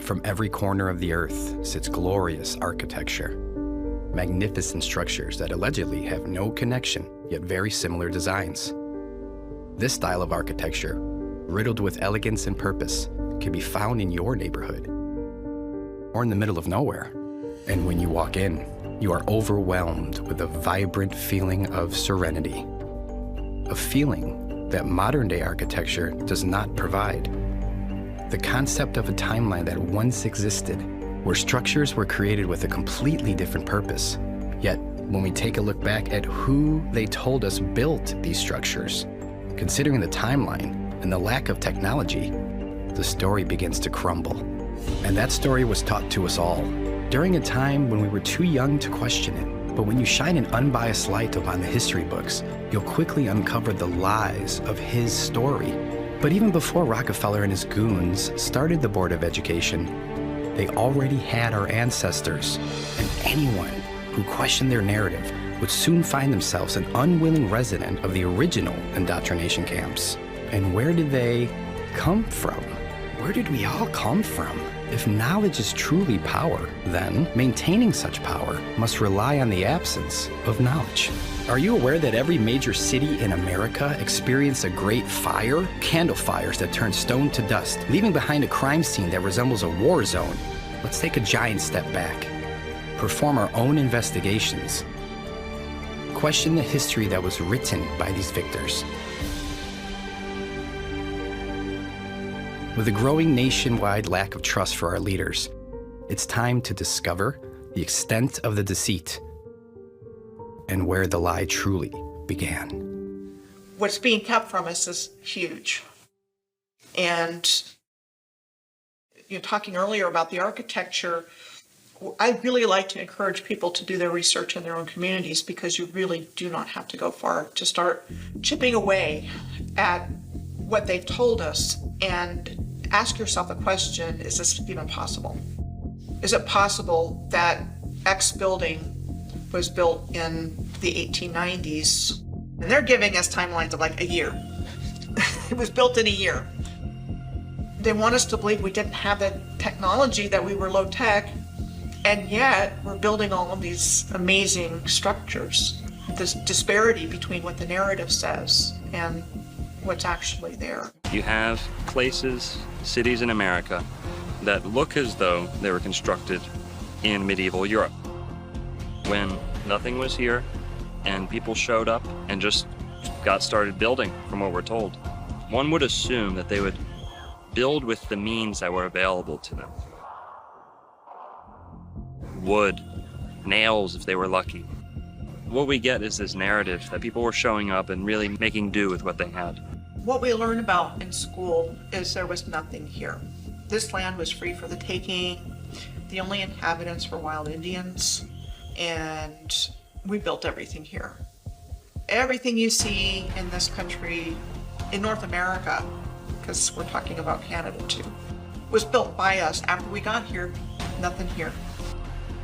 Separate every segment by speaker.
Speaker 1: From every corner of the earth sits glorious architecture. Magnificent structures that allegedly have no connection, yet very similar designs. This style of architecture, riddled with elegance and purpose, can be found in your neighborhood or in the middle of nowhere. And when you walk in, you are overwhelmed with a vibrant feeling of serenity, a feeling that modern-day architecture does not provide. The concept of a timeline that once existed, where structures were created with a completely different purpose. Yet, when we take a look back at who they told us built these structures, considering the timeline and the lack of technology, the story begins to crumble. And that story was taught to us all during a time when we were too young to question it. But when you shine an unbiased light upon the history books, you'll quickly uncover the lies of his story. But even before Rockefeller and his goons started the Board of Education, they already had our ancestors, and anyone who questioned their narrative would soon find themselves an unwilling resident of the original indoctrination camps. And where did they come from? Where did we all come from? If knowledge is truly power, then maintaining such power must rely on the absence of knowledge. Are you aware that every major city in America experienced a great fire? Candle fires that turned stone to dust, leaving behind a crime scene that resembles a war zone. Let's take a giant step back. Perform our own investigations. Question the history that was written by these victors. With a growing nationwide lack of trust for our leaders, it's time to discover the extent of the deceit and where the lie truly began.
Speaker 2: What's being kept from us is huge. And you're talking earlier about the architecture. I really like to encourage people to do their research in their own communities, because you really do not have to go far to start chipping away at what they've told us and ask yourself a question: is this even possible? Is it possible that X building was built in the 1890s? And they're giving us timelines of like a year. It was built in a year. They want us to believe we didn't have the technology, that we were low tech, and yet we're building all of these amazing structures. This disparity between what the narrative says and what's actually there.
Speaker 3: You have places, cities in America that look as though they were constructed in medieval Europe, when nothing was here and people showed up and just got started building, from what we're told. One would assume that they would build with the means that were available to them. Wood, nails if they were lucky. What we get is this narrative that people were showing up and really making do with what they had.
Speaker 2: What we learn about in school is there was nothing here. This land was free for the taking. The only inhabitants were wild Indians, and we built everything here. Everything you see in this country, in North America, because we're talking about Canada too, was built by us. After we got here, nothing here.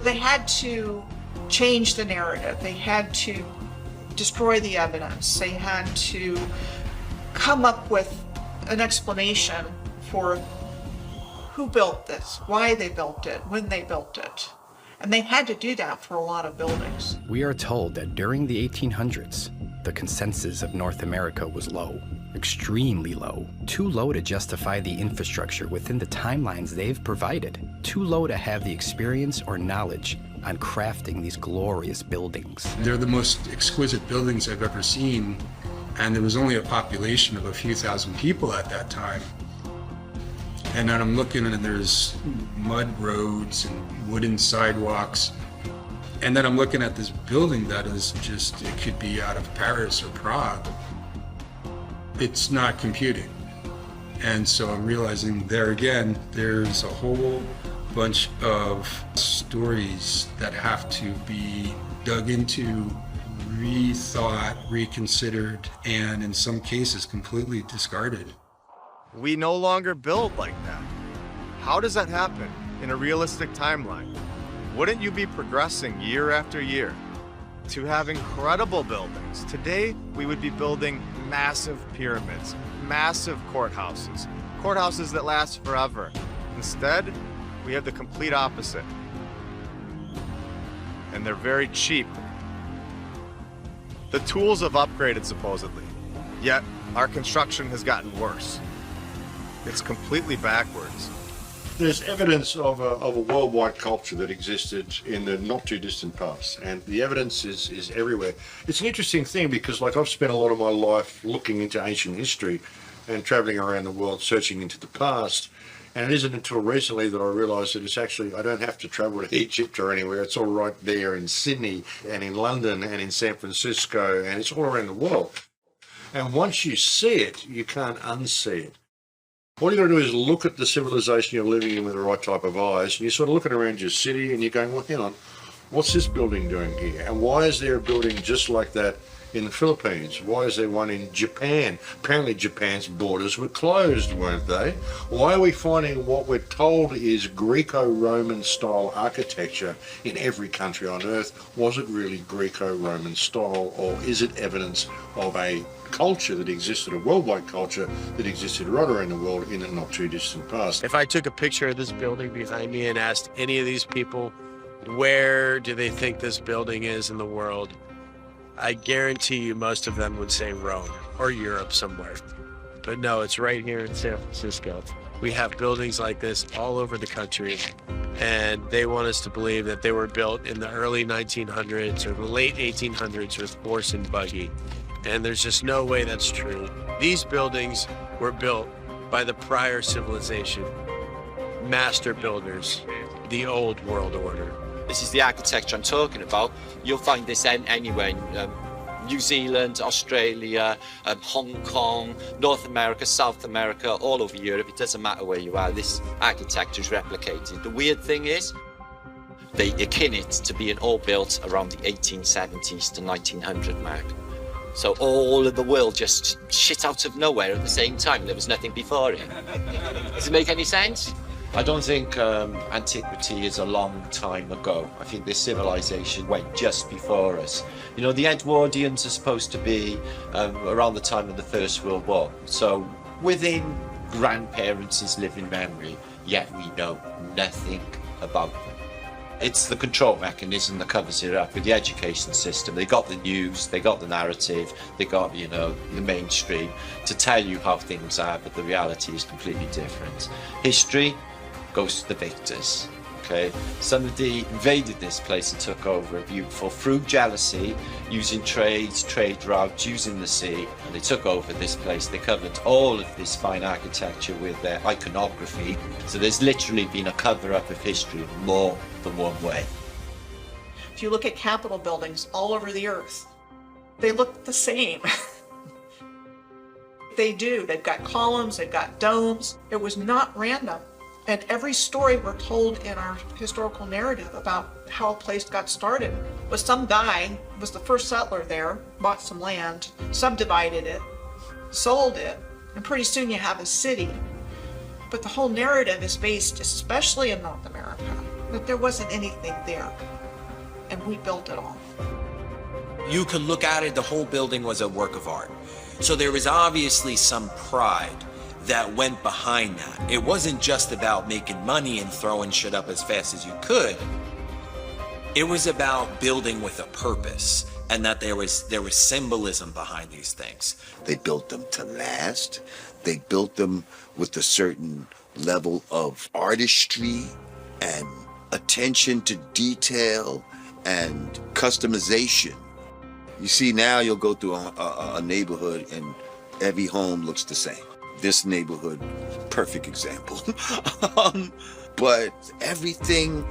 Speaker 2: They had to change the narrative. They had to destroy the evidence. They had to come up with an explanation for who built this, why they built it, when they built it. And they had to do that for a lot of buildings.
Speaker 1: We are told that during the 1800s, the consensus of North America was low, extremely low, too low to justify the infrastructure within the timelines they've provided, too low to have the experience or knowledge on crafting these glorious buildings.
Speaker 4: They're the most exquisite buildings I've ever seen, and there was only a population of a few thousand people at that time. And then I'm looking and there's mud roads and wooden sidewalks. And then I'm looking at this building that is just, it could be out of Paris or Prague. It's not computing. And so I'm realizing there again, there's a whole bunch of stories that have to be dug into, rethought, reconsidered, and in some cases completely discarded.
Speaker 5: We no longer build like that. How does that happen in a realistic timeline? Wouldn't you be progressing year after year to have incredible buildings? Today, we would be building massive pyramids, massive courthouses that last forever. Instead, We have the complete opposite. And they're very cheap. The tools have upgraded supposedly, yet our construction has gotten worse. It's completely backwards.
Speaker 6: There's evidence of a worldwide culture that existed in the not too distant past, and the evidence is everywhere. It's an interesting thing because, like, I've spent a lot of my life looking into ancient history and traveling around the world searching into the past, and it isn't until recently that I realised that it's actually, I don't have to travel to Egypt or anywhere. It's all right there in Sydney and in London and in San Francisco, and it's all around the world. And once you see it, you can't unsee it. All you got to do is look at the civilization you're living in with the right type of eyes, and you're sort of looking around your city and you're going, well, hang on, what's this building doing here? And why is there a building just like that in the Philippines? Why is there one in Japan? Apparently Japan's borders were closed, weren't they? Why are we finding what we're told is Greco-Roman style architecture in every country on earth? Was it really Greco-Roman style, or is it evidence of a culture that existed, a worldwide culture that existed right around the world in the not too distant past?
Speaker 7: If I took a picture of this building behind me and asked any of these people, where do they think this building is in the world, I guarantee you most of them would say Rome or Europe somewhere. But no, it's right here in San Francisco. We have buildings like this all over the country, and they want us to believe that they were built in the early 1900s or the late 1800s with horse and buggy. And there's just no way that's true. These buildings were built by the prior civilization, master builders, the old world order.
Speaker 8: This is the architecture I'm talking about. You'll find this anywhere in New Zealand, Australia, Hong Kong, North America, South America, all over Europe. It doesn't matter where you are, this architecture is replicated. The weird thing is, they akin it to being all built around the 1870s to 1900 mark. So all of the world just shit out of nowhere at the same time. There was nothing before it. Does it make any sense?
Speaker 9: I don't think antiquity is a long time ago. I think this civilization went just before us. You know, the Edwardians are supposed to be around the time of the First World War. So within grandparents' living memory, yet we know nothing about them. It's the control mechanism that covers it up with the education system. They got the news, they got the narrative, they got, you know, the mainstream to tell you how things are, but the reality is completely different. History goes to the victors, okay? Somebody invaded this place and took over, beautiful, through jealousy, using trade routes, using the sea, and they took over this place. They covered all of this fine architecture with their iconography. So there's literally been a cover-up of history in more than one way.
Speaker 2: If you look at Capitol buildings all over the earth, they look the same. They do. They've got columns, they've got domes. It was not random. And every story we're told in our historical narrative about how a place got started was some guy was the first settler there, bought some land, subdivided it, sold it, and pretty soon you have a city. But the whole narrative is based, especially in North America, that there wasn't anything there, and we built it all.
Speaker 10: You could look at it, the whole building was a work of art. So there was obviously some pride that went behind that. It wasn't just about making money and throwing shit up as fast as you could. It was about building with a purpose, and that there was symbolism behind these things.
Speaker 11: They built them to last. They built them with a certain level of artistry and attention to detail and customization. You see, now you'll go through a neighborhood and every home looks the same. This neighborhood, perfect example. But everything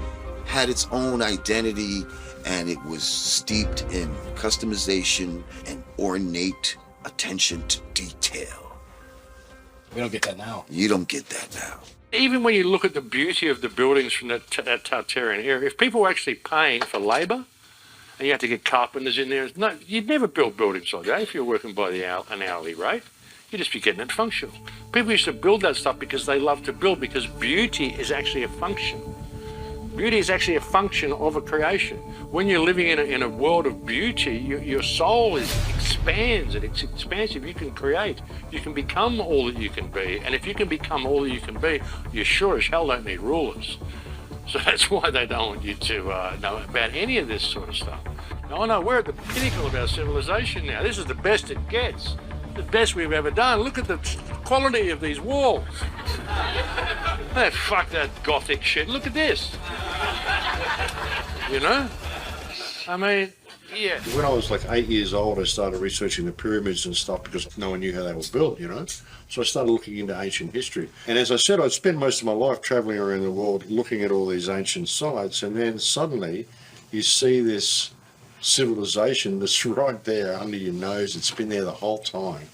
Speaker 11: had its own identity, and it was steeped in customization and ornate attention to detail.
Speaker 1: We don't get that now.
Speaker 11: You don't get that now.
Speaker 12: Even when you look at the beauty of the buildings from that Tartarian era, if people were actually paying for labour, and you had to get carpenters in there, no, you'd never build buildings like that if you were working by an hourly rate. You'd just be getting it functional. People used to build that stuff because they love to build, because beauty is actually a function. Beauty is actually a function of a creation. When you're living in a world of beauty, your soul is expands and it's expansive. You can create. You can become all that you can be. And if you can become all that you can be, you sure as hell don't need rulers. So that's why they don't want you to know about any of this sort of stuff. Now, I know we're at the pinnacle of our civilization now. This is the best it gets. The best we've ever done. Look at the quality of these walls. Fuck that Gothic shit. Look at this. You know? I mean, yeah.
Speaker 6: When I was like 8 years old, I started researching the pyramids and stuff because no one knew how they were built, you know? So I started looking into ancient history. And as I said, I'd spent most of my life traveling around the world looking at all these ancient sites, and then suddenly you see this civilization that's right there under your nose. It's been there the whole time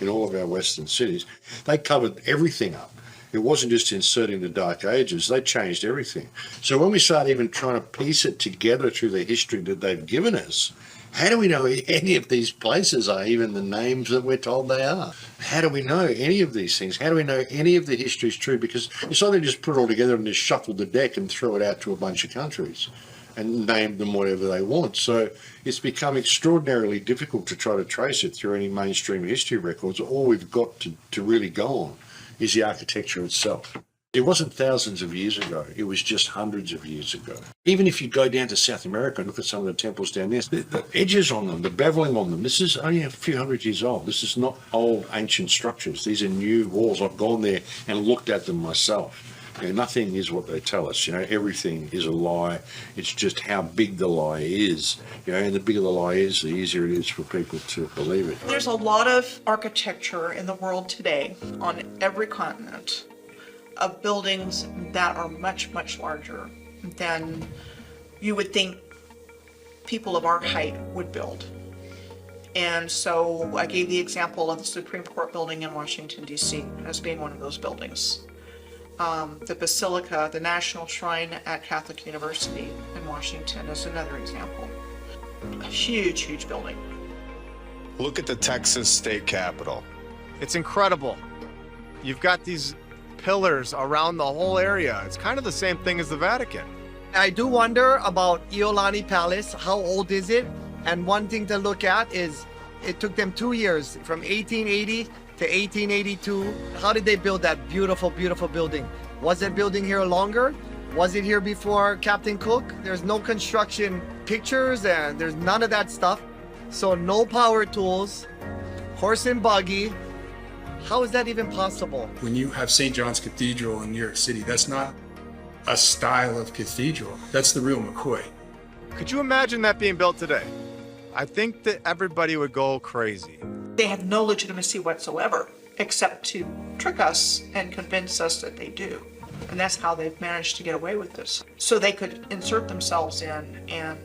Speaker 6: in all of our Western cities. They covered everything up. It wasn't just inserting the Dark Ages, they changed everything. So when we start even trying to piece it together through the history that they've given us, how do we know any of these places are even the names that we're told they are? How do we know any of these things? How do we know any of the history is true? Because it's not they just put it all together and just shuffle the deck and throw it out to a bunch of countries and name them whatever they want. So it's become extraordinarily difficult to try to trace it through any mainstream history records. All we've got to really go on is the architecture itself. It wasn't thousands of years ago, it was just hundreds of years ago. Even if you go down to South America and look at some of the temples down there, the edges on them, the beveling on them, this is only a few hundred years old. This is not old ancient structures. These are new walls. I've gone there and looked at them myself. You know, nothing is what they tell us. You know, everything is a lie. It's just how big the lie is. You know, and the bigger the lie is, the easier it is for people to believe it.
Speaker 2: There's a lot of architecture in the world today on every continent of buildings that are much, much larger than you would think people of our height would build. And so I gave the example of the Supreme Court building in Washington, D.C. as being one of those buildings. The Basilica, the National Shrine at Catholic University in Washington is another example. A huge, huge building.
Speaker 5: Look at the Texas state capitol. It's incredible. You've got these pillars around the whole area. It's kind of the same thing as the Vatican.
Speaker 13: I do wonder about Iolani Palace. How old is it? And one thing to look at is it took them 2 years, from 1880 to 1882. How did they build that beautiful, beautiful building? Was that building here longer? Was it here before Captain Cook? There's no construction pictures and there's none of that stuff. So no power tools, horse and buggy. How is that even possible?
Speaker 4: When you have St. John's Cathedral in New York City, that's not a style of cathedral. That's the real McCoy.
Speaker 5: Could you imagine that being built today? I think that everybody would go crazy.
Speaker 2: They have no legitimacy whatsoever, except to trick us and convince us that they do. And that's how they've managed to get away with this. So they could insert themselves in and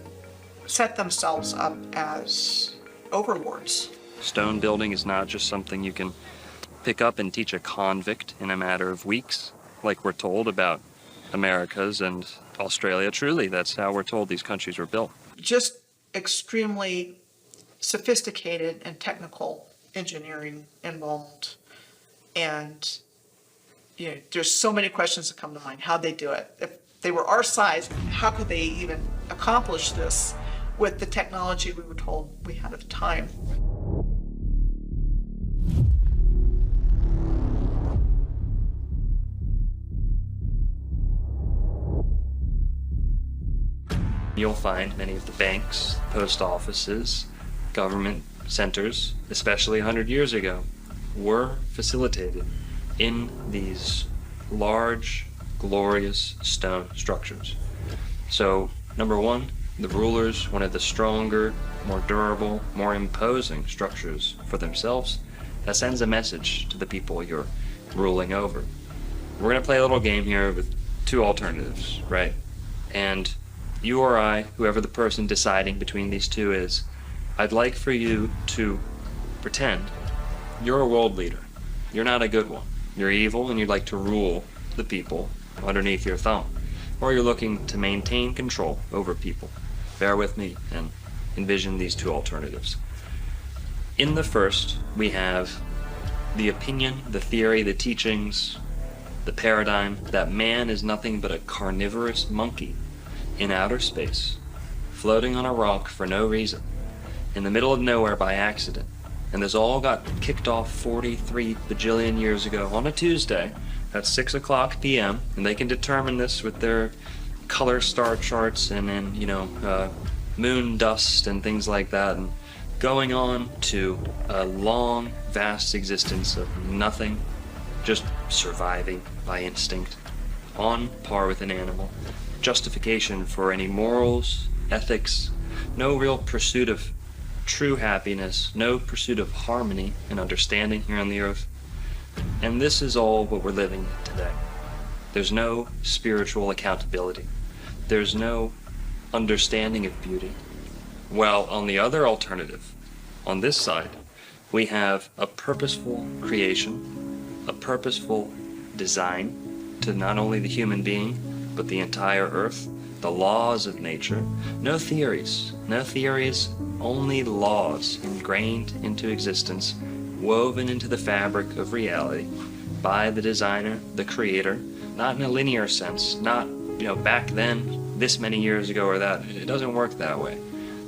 Speaker 2: set themselves up as overlords.
Speaker 3: Stone building is not just something you can pick up and teach a convict in a matter of weeks, like we're told about Americas and Australia. Truly, that's how we're told these countries were built.
Speaker 2: Just extremely sophisticated and technical engineering involved. And you know, there's so many questions that come to mind. How'd they do it? If they were our size, how could they even accomplish this with the technology we were told we had at the time?
Speaker 3: You'll find many of the banks, post offices, government centers, especially 100 years ago, were facilitated in these large, glorious stone structures. So, number one, the rulers wanted the stronger, more durable, more imposing structures for themselves. That sends a message to the people you're ruling over. We're going to play a little game here with two alternatives, right? And you or I, whoever the person deciding between these two is, I'd like for you to pretend you're a world leader. You're not a good one. You're evil and you'd like to rule the people underneath your thumb. Or you're looking to maintain control over people. Bear with me and envision these two alternatives. In the first, we have the opinion, the theory, the teachings, the paradigm that man is nothing but a carnivorous monkey in outer space, floating on a rock for no reason, in the middle of nowhere by accident. And this all got kicked off 43 bajillion years ago on a Tuesday at 6 o'clock p.m. And they can determine this with their color star charts and moon dust and things like that. And going on to a long, vast existence of nothing, just surviving by instinct, on par with an animal. Justification for any morals, ethics, no real pursuit of true happiness, no pursuit of harmony and understanding here on the earth. And this is all what we're living today. There's no spiritual accountability. There's no understanding of beauty. Well, on the other alternative, on this side, we have a purposeful creation, a purposeful design to not only the human being, but the entire earth, the laws of nature. No theories, only laws ingrained into existence, woven into the fabric of reality by the designer, the creator, not in a linear sense, not, back then, this many years ago or that. It doesn't work that way.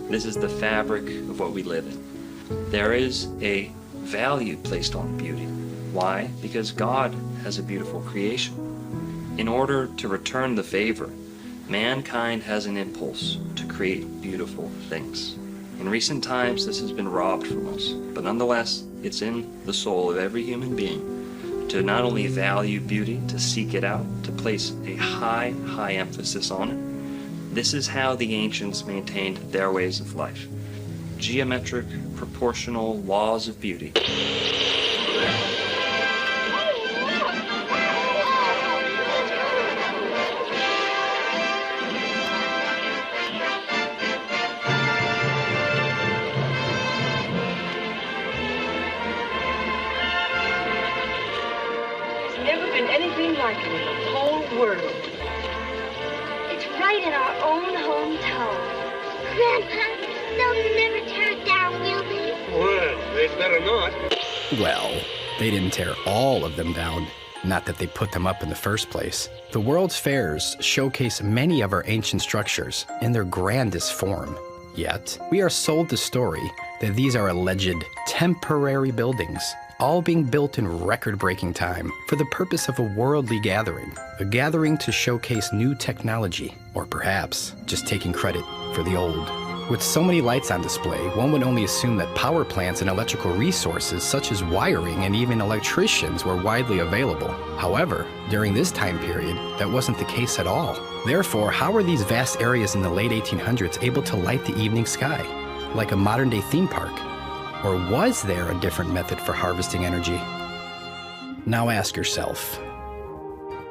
Speaker 3: This is the fabric of what we live in. There is a value placed on beauty. Why? Because God has a beautiful creation. In order to return the favor, mankind has an impulse to create beautiful things. In recent times, this has been robbed from us, but nonetheless, it's in the soul of every human being to not only value beauty, to seek it out, to place a high, high emphasis on it. This is how the ancients maintained their ways of life. Geometric, proportional laws of beauty.
Speaker 14: Like it in the whole world. It's right in our own hometown. Grandpa, they'll never tear it down, will they?
Speaker 12: Well, they'd better not.
Speaker 1: Well, they didn't tear all of them down. Not that they put them up in the first place. The World's Fairs showcase many of our ancient structures in their grandest form. Yet, we are sold the story that these are alleged temporary buildings, all being built in record-breaking time for the purpose of a worldly gathering, a gathering to showcase new technology, or perhaps just taking credit for the old. With so many lights on display, one would only assume that power plants and electrical resources such as wiring and even electricians were widely available. However, during this time period, that wasn't the case at all. Therefore, how were these vast areas in the late 1800s able to light the evening sky, like a modern-day theme park? Or was there a different method for harvesting energy? Now ask yourself,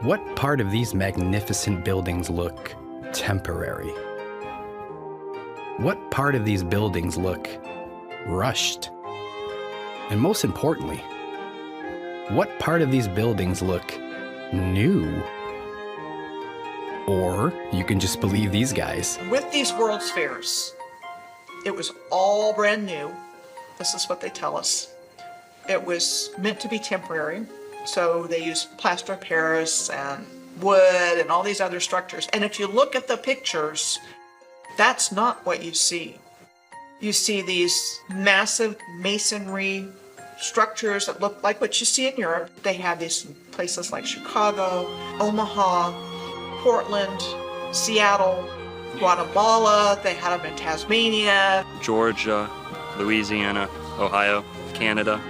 Speaker 1: what part of these magnificent buildings look temporary? What part of these buildings look rushed? And most importantly, what part of these buildings look new? Or you can just believe these guys.
Speaker 2: With these World's Fairs, it was all brand new. This is what they tell us. It was meant to be temporary, so they used plaster of Paris and wood and all these other structures. And if you look at the pictures, that's not what you see. You see these massive masonry structures that look like what you see in Europe. They have these in places like Chicago, Omaha, Portland, Seattle, Guatemala. They had them in Tasmania,
Speaker 3: Georgia, Louisiana, Ohio, Canada.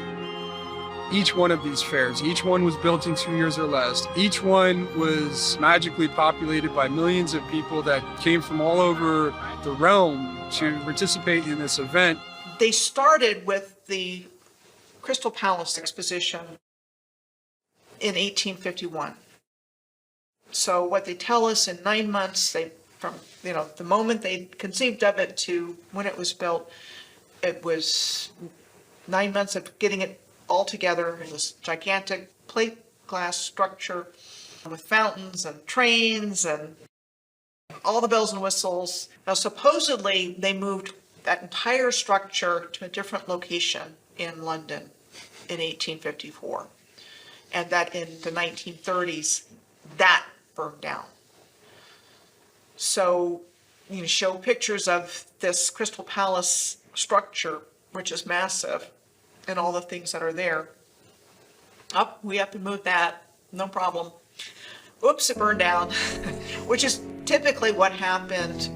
Speaker 4: Each one of these fairs, each one was built in 2 years or less. Each one was magically populated by millions of people that came from all over the realm to participate in this event.
Speaker 2: They started with the Crystal Palace exposition in 1851. So what they tell us in 9 months, from the moment they conceived of it to when it was built, it was 9 months of getting it all together in this gigantic plate glass structure with fountains and trains and all the bells and whistles. Now, supposedly, they moved that entire structure to a different location in London in 1854, and that in the 1930s, that burned down. So you show pictures of this Crystal Palace structure, which is massive, and all the things that are there. Up, we have to move that, no problem. Oops, it burned down, which is typically what happened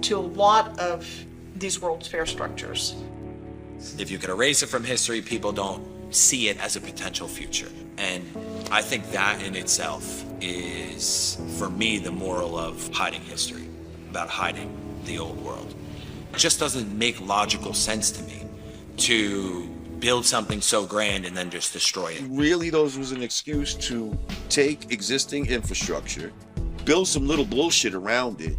Speaker 2: to a lot of these World's Fair structures.
Speaker 10: If you could erase it from history, people don't see it as a potential future. And I think that in itself is, for me, the moral of hiding history, about hiding the old world. It just doesn't make logical sense to me to build something so grand and then just destroy it.
Speaker 11: Really, those was an excuse to take existing infrastructure, build some little bullshit around it,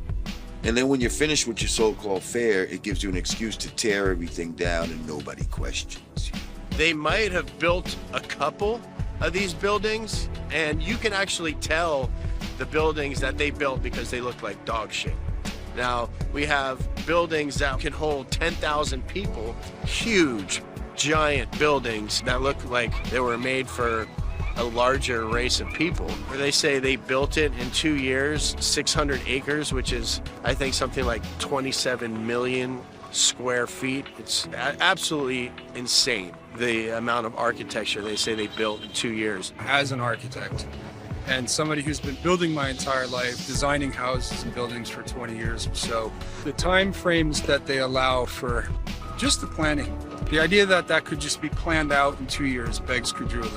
Speaker 11: and then when you're finished with your so-called fair, it gives you an excuse to tear everything down and nobody questions you.
Speaker 7: They might have built a couple of these buildings, and you can actually tell the buildings that they built because they look like dog shit. Now, we have buildings that can hold 10,000 people, huge, giant buildings that look like they were made for a larger race of people. Where they say they built it in 2 years, 600 acres, which is, I think, something like 27 million square feet. It's absolutely insane, the amount of architecture they say they built in 2 years.
Speaker 4: As an architect and somebody who's been building my entire life, designing houses and buildings for 20 years or so, the time frames that they allow for just the planning, the idea that that could just be planned out in 2 years begs credulity.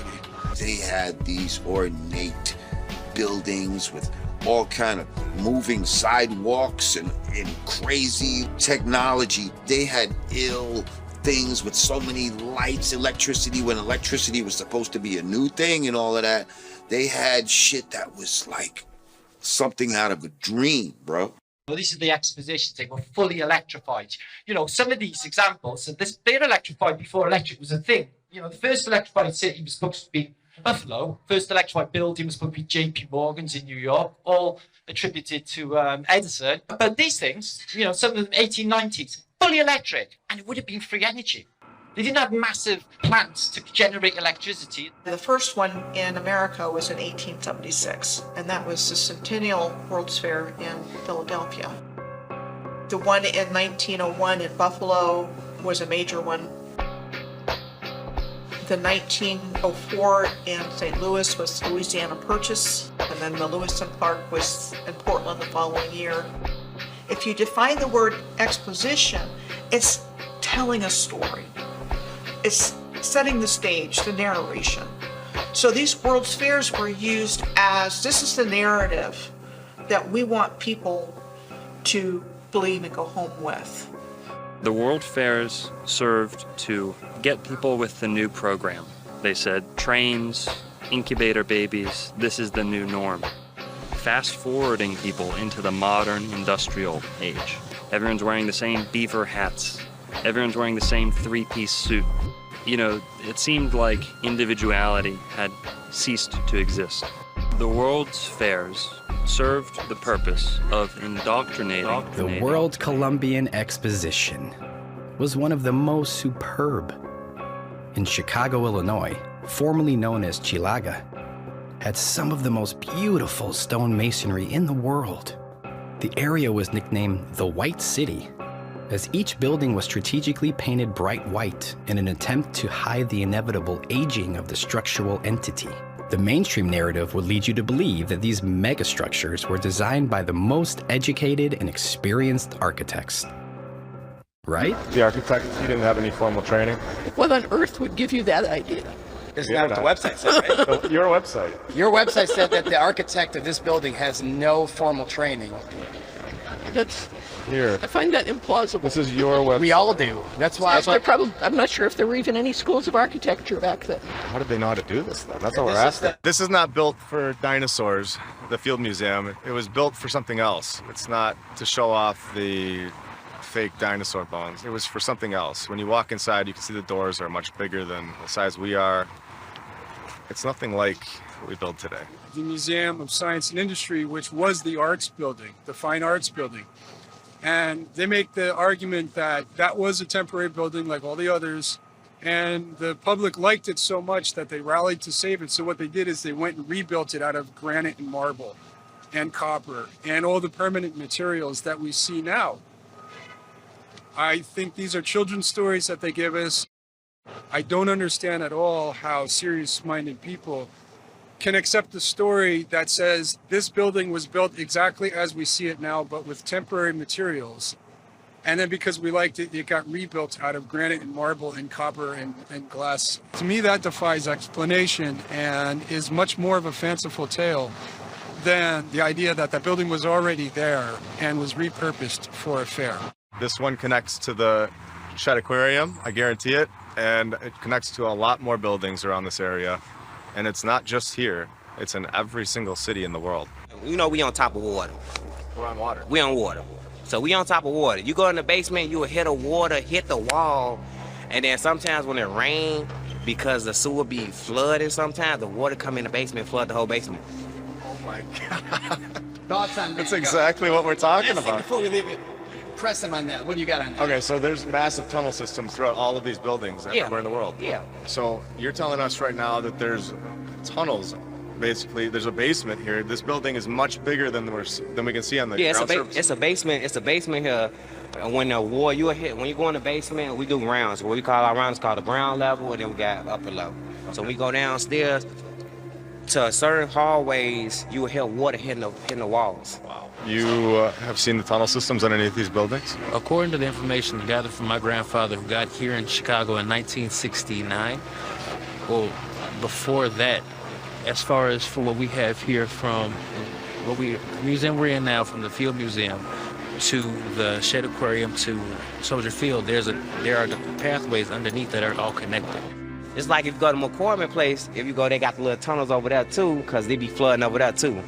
Speaker 11: They had these ornate buildings with all kind of moving sidewalks and crazy technology. They had ill things with so many lights, electricity, when electricity was supposed to be a new thing and all of that. They had shit that was like something out of a dream, bro.
Speaker 15: Well, these are the expositions. They were fully electrified. You know, some of these examples, they're electrified before electric was a thing. You know, the first electrified city was supposed to be Buffalo. First electrified building was supposed to be J.P. Morgan's in New York, all attributed to Edison. But these things, you know, some of them 1890s, fully electric, and it would have been free energy. They didn't have massive plants to generate electricity.
Speaker 2: The first one in America was in 1876, and that was the Centennial World's Fair in Philadelphia. The one in 1901 in Buffalo was a major one. The 1904 in St. Louis was the Louisiana Purchase, and then the Lewis and Clark was in Portland the following year. If you define the word exposition, it's telling a story. It's setting the stage, the narration. So these World's Fairs were used as, this is the narrative that we want people to believe and go home with.
Speaker 3: The World Fairs served to get people with the new program. They said, trains, incubator babies, this is the new norm. Fast forwarding people into the modern industrial age. Everyone's wearing the same beaver hats. Everyone's wearing the same three-piece suit. You know, it seemed like individuality had ceased to exist. The World's Fairs served the purpose of indoctrinating.
Speaker 1: The World Columbian Exposition was one of the most superb. In Chicago, Illinois, formerly known as Chilaga, had some of the most beautiful stone masonry in the world. The area was nicknamed the White City, as each building was strategically painted bright white in an attempt to hide the inevitable aging of the structural entity. The mainstream narrative would lead you to believe that these megastructures were designed by the most educated and experienced architects. Right?
Speaker 16: The architect, you didn't have any formal training?
Speaker 17: What on earth would give you that idea?
Speaker 16: Isn't that what the website said, right? Your website.
Speaker 18: Your website said that the architect of this building has no formal training.
Speaker 17: That's...
Speaker 16: Here.
Speaker 17: I find that implausible.
Speaker 16: This is your website.
Speaker 18: We all do. That's why.
Speaker 17: I'm not sure if there were even any schools of architecture back then.
Speaker 16: How did they know how to do this then? That's what we're asking.
Speaker 5: This is not built for dinosaurs, the Field Museum. It was built for something else. It's not to show off the fake dinosaur bones. It was for something else. When you walk inside, you can see the doors are much bigger than the size we are. It's nothing like what we build today.
Speaker 4: The Museum of Science and Industry, which was the arts building, the fine arts building. And they make the argument that that was a temporary building like all the others, and the public liked it so much that they rallied to save it. So what they did is they went and rebuilt it out of granite and marble and copper and all the permanent materials that we see now. I think these are children's stories that they give us. I don't understand at all how serious-minded people can accept the story that says this building was built exactly as we see it now, but with temporary materials. And then because we liked it, it got rebuilt out of granite and marble and copper and glass. To me, that defies explanation and is much more of a fanciful tale than the idea that that building was already there and was repurposed for a fair.
Speaker 5: This one connects to the Shed Aquarium, I guarantee it, and it connects to a lot more buildings around this area. And it's not just here, it's in every single city in the world.
Speaker 19: You know we on top of water.
Speaker 5: We're on water.
Speaker 19: We on water. So we on top of water. You go in the basement, you will hit the water, hit the wall, and then sometimes when it rains, because the sewer be flooded sometimes, the water come in the basement, flood the whole basement.
Speaker 5: Oh my God.
Speaker 18: Thoughts on that?
Speaker 5: That's exactly what we're talking about.
Speaker 18: Before we leave it, press them on that. What do you got on that?
Speaker 5: Okay, so there's massive tunnel systems throughout all of these buildings everywhere in the world.
Speaker 19: Yeah.
Speaker 5: So you're telling us right now that there's tunnels. Basically, there's a basement here. This building is much bigger than we can see on the ground surface.
Speaker 19: It's a basement. It's a basement here. When the war you hit, when you go in the basement, we do rounds. What we call our rounds called the ground level, and then we got upper level. So we go downstairs to certain hallways. You will hear water hitting the walls.
Speaker 5: Wow. You have seen the tunnel systems underneath these buildings?
Speaker 20: According to the information gathered from my grandfather, who got here in Chicago in 1969. Well, before that, as far as for what we have here from the museum we're in now, from the Field Museum to the Shed Aquarium to Soldier Field, there are the pathways underneath that are all connected.
Speaker 19: It's like if you go to McCormick Place, if you go, they got the little tunnels over there too, because they be flooding over there too.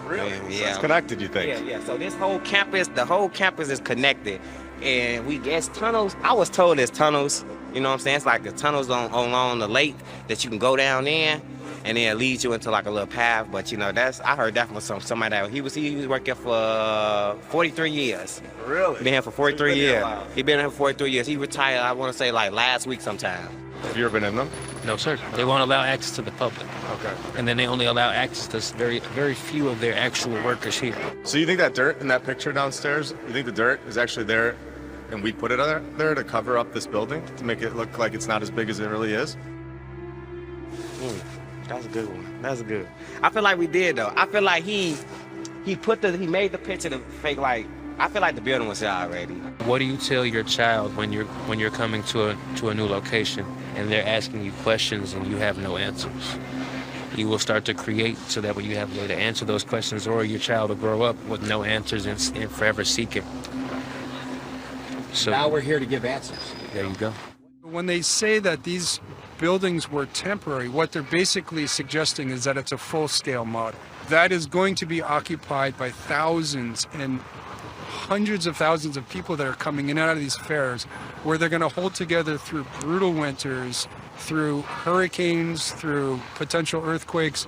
Speaker 5: Really?
Speaker 19: Yeah.
Speaker 5: So it's connected, you think?
Speaker 19: Yeah. So this whole campus, the whole campus is connected. And it's tunnels. I was told there's tunnels, you know what I'm saying? It's like the tunnels along the lake that you can go down in. And then it leads you into like a little path, but you know I heard that from somebody that he was working for 43 years.
Speaker 5: Really?
Speaker 19: Been here for 43 years. He been here for 43 years. He retired, I want to say like last week sometime.
Speaker 5: Have you ever been in them?
Speaker 20: No, sir. They won't allow access to the public.
Speaker 5: Okay.
Speaker 20: And then they only allow access to very, very few of their actual workers here.
Speaker 5: So you think that dirt in that picture downstairs, you think the dirt is actually there and we put it there to cover up this building to make it look like it's not as big as it really is?
Speaker 19: That's a good one. That's a good one. I feel like we did though. I feel like he made the picture to fake like, I feel like the building was here already.
Speaker 20: What do you tell your child when you're coming to a new location and they're asking you questions and you have no answers? You will start to create so that way you have a way to answer those questions, or your child will grow up with no answers and forever seeking. So
Speaker 18: now we're here to give answers.
Speaker 20: There you go.
Speaker 4: When they say that these buildings were temporary, what they're basically suggesting is that it's a full-scale model. That is going to be occupied by thousands and hundreds of thousands of people that are coming in and out of these fairs, where they're going to hold together through brutal winters, through hurricanes, through potential earthquakes,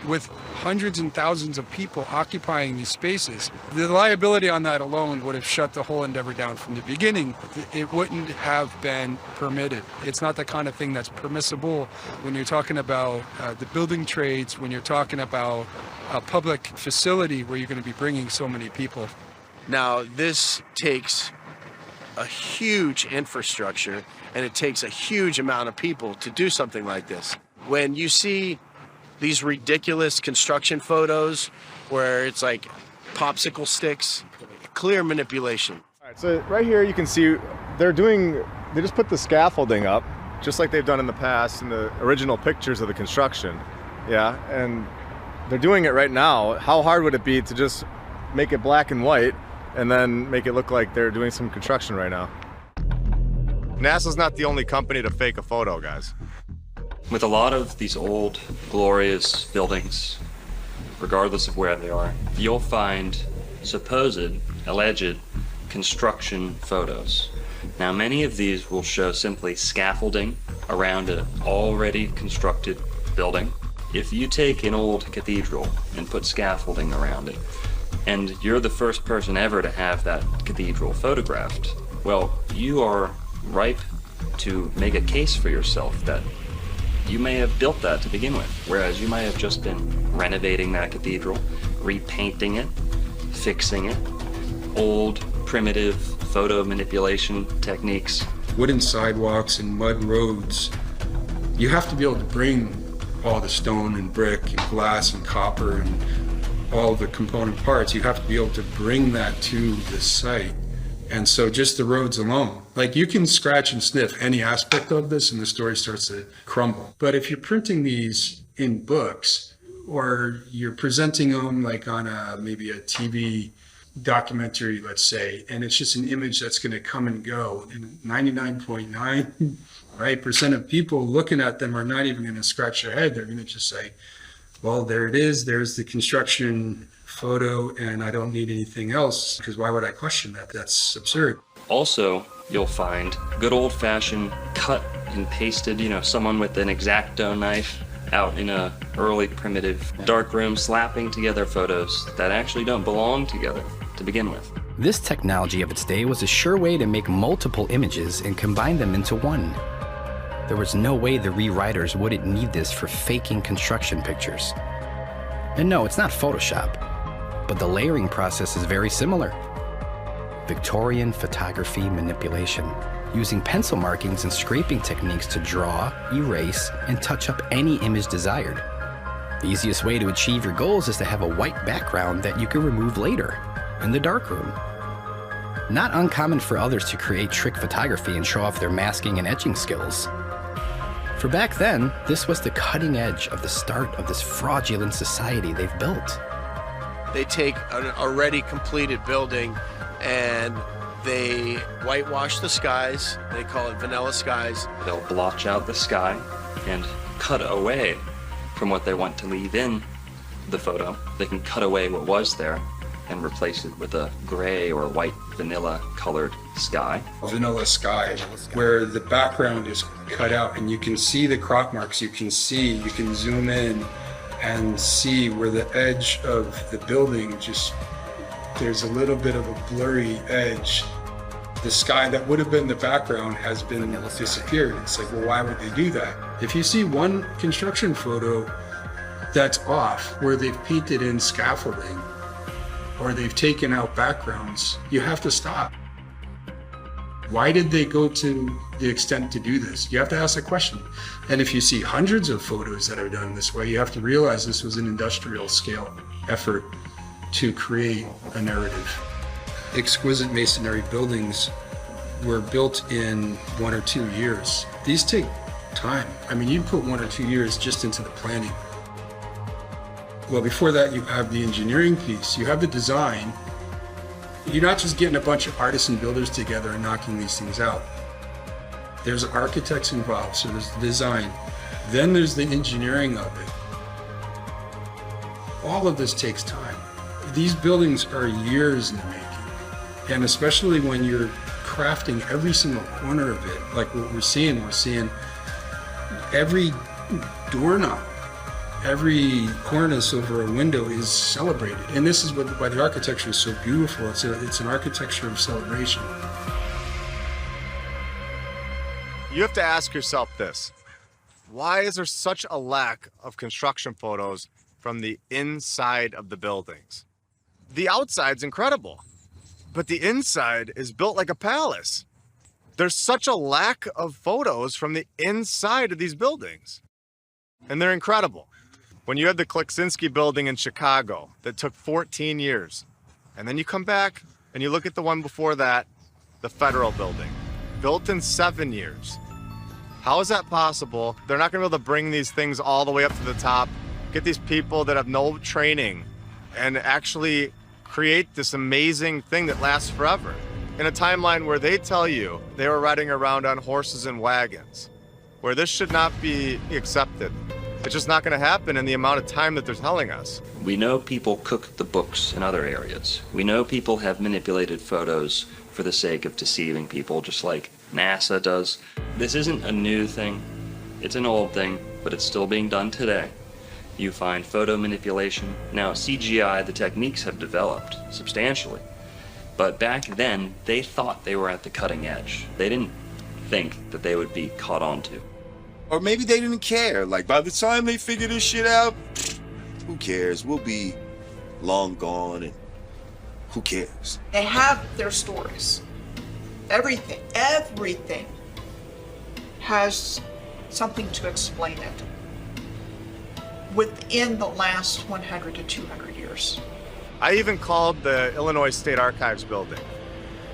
Speaker 4: with hundreds and thousands of people occupying these spaces. The liability on that alone would have shut the whole endeavor down from the beginning. It wouldn't have been permitted. It's not the kind of thing that's permissible when you're talking about the building trades, when you're talking about a public facility where you're going to be bringing so many people.
Speaker 7: Now, this takes a huge infrastructure, and it takes a huge amount of people to do something like this. When you see these ridiculous construction photos where it's like popsicle sticks, clear manipulation.
Speaker 5: All right, so right here you can see they just put the scaffolding up, just like they've done in the past in the original pictures of the construction. Yeah, and they're doing it right now. How hard would it be to just make it black and white and then make it look like they're doing some construction right now? NASA's not the only company to fake a photo, guys.
Speaker 3: With a lot of these old, glorious buildings, regardless of where they are, you'll find supposed, alleged construction photos. Now, many of these will show simply scaffolding around an already constructed building. If you take an old cathedral and put scaffolding around it, and you're the first person ever to have that cathedral photographed, well, you are ripe to make a case for yourself that you may have built that to begin with, whereas you might have just been renovating that cathedral, repainting it, fixing it. Old, primitive photo manipulation techniques.
Speaker 4: Wooden sidewalks and mud roads, you have to be able to bring all the stone and brick and glass and copper and all the component parts. You have to be able to bring that to the site. And so just the roads alone, like you can scratch and sniff any aspect of this and the story starts to crumble. But if you're printing these in books or you're presenting them like on maybe a TV documentary, let's say, and it's just an image that's going to come and go, and 99.9% right, of people looking at them are not even going to scratch their head. They're going to just say, well, there it is. There's the construction photo, and I don't need anything else, because why would I question that? That's absurd.
Speaker 3: Also, you'll find good old-fashioned cut and pasted, someone with an X-Acto knife out in a early primitive dark room slapping together photos that actually don't belong together to begin with.
Speaker 1: This technology of its day was a sure way to make multiple images and combine them into one. There was no way the rewriters wouldn't need this for faking construction pictures. And no, it's not Photoshop, but the layering process is very similar. Victorian photography manipulation, using pencil markings and scraping techniques to draw, erase, and touch up any image desired. The easiest way to achieve your goals is to have a white background that you can remove later in the darkroom. Not uncommon for others to create trick photography and show off their masking and etching skills. For back then, this was the cutting edge of the start of this fraudulent society they've built.
Speaker 7: They take an already completed building and they whitewash the skies. They call it vanilla skies.
Speaker 3: They'll blotch out the sky and cut away from what they want to leave in the photo. They can cut away what was there and replace it with a gray or white vanilla colored sky.
Speaker 4: Vanilla sky, where the background is cut out and you can see the crop marks. You can zoom in and see where the edge of the building there's a little bit of a blurry edge. The sky that would have been the background has been disappeared. It's like, well, why would they do that? If you see one construction photo that's off, where they've painted in scaffolding, or they've taken out backgrounds, you have to stop. Why did they go to the extent to do this? You have to ask the question. And if you see hundreds of photos that are done this way, you have to realize this was an industrial scale effort to create a narrative. Exquisite masonry buildings were built in 1 or 2 years. These take time. I mean, you put 1 or 2 years just into the planning. Well, before that, you have the engineering piece, you have the design. You're not just getting a bunch of artists and builders together and knocking these things out. There's architects involved, so there's the design. Then there's the engineering of it. All of this takes time. These buildings are years in the making. And especially when you're crafting every single corner of it, like what we're seeing every doorknob, every cornice over a window is celebrated. And this is why the architecture is so beautiful. It's an architecture of celebration.
Speaker 5: You have to ask yourself this. Why is there such a lack of construction photos from the inside of the buildings? The outside's incredible, but the inside is built like a palace. There's such a lack of photos from the inside of these buildings, and they're incredible. When you had the Kleksinski building in Chicago that took 14 years, and then you come back and you look at the one before that, the Federal building, built in 7 years. How is that possible? They're not gonna be able to bring these things all the way up to the top, get these people that have no training, and actually create this amazing thing that lasts forever. In a timeline where they tell you they were riding around on horses and wagons, where this should not be accepted. It's just not going to happen in the amount of time that they're telling us.
Speaker 3: We know people cook the books in other areas. We know people have manipulated photos for the sake of deceiving people, just like NASA does. This isn't a new thing. It's an old thing, but it's still being done today. You find photo manipulation. Now, CGI, the techniques have developed substantially. But back then, they thought they were at the cutting edge. They didn't think that they would be caught onto.
Speaker 11: Or maybe they didn't care. Like, by the time they figure this shit out, who cares? We'll be long gone, and who cares?
Speaker 2: They have their stories. everything has something to explain it within the last 100 to 200 years.
Speaker 5: I even called the Illinois State Archives building,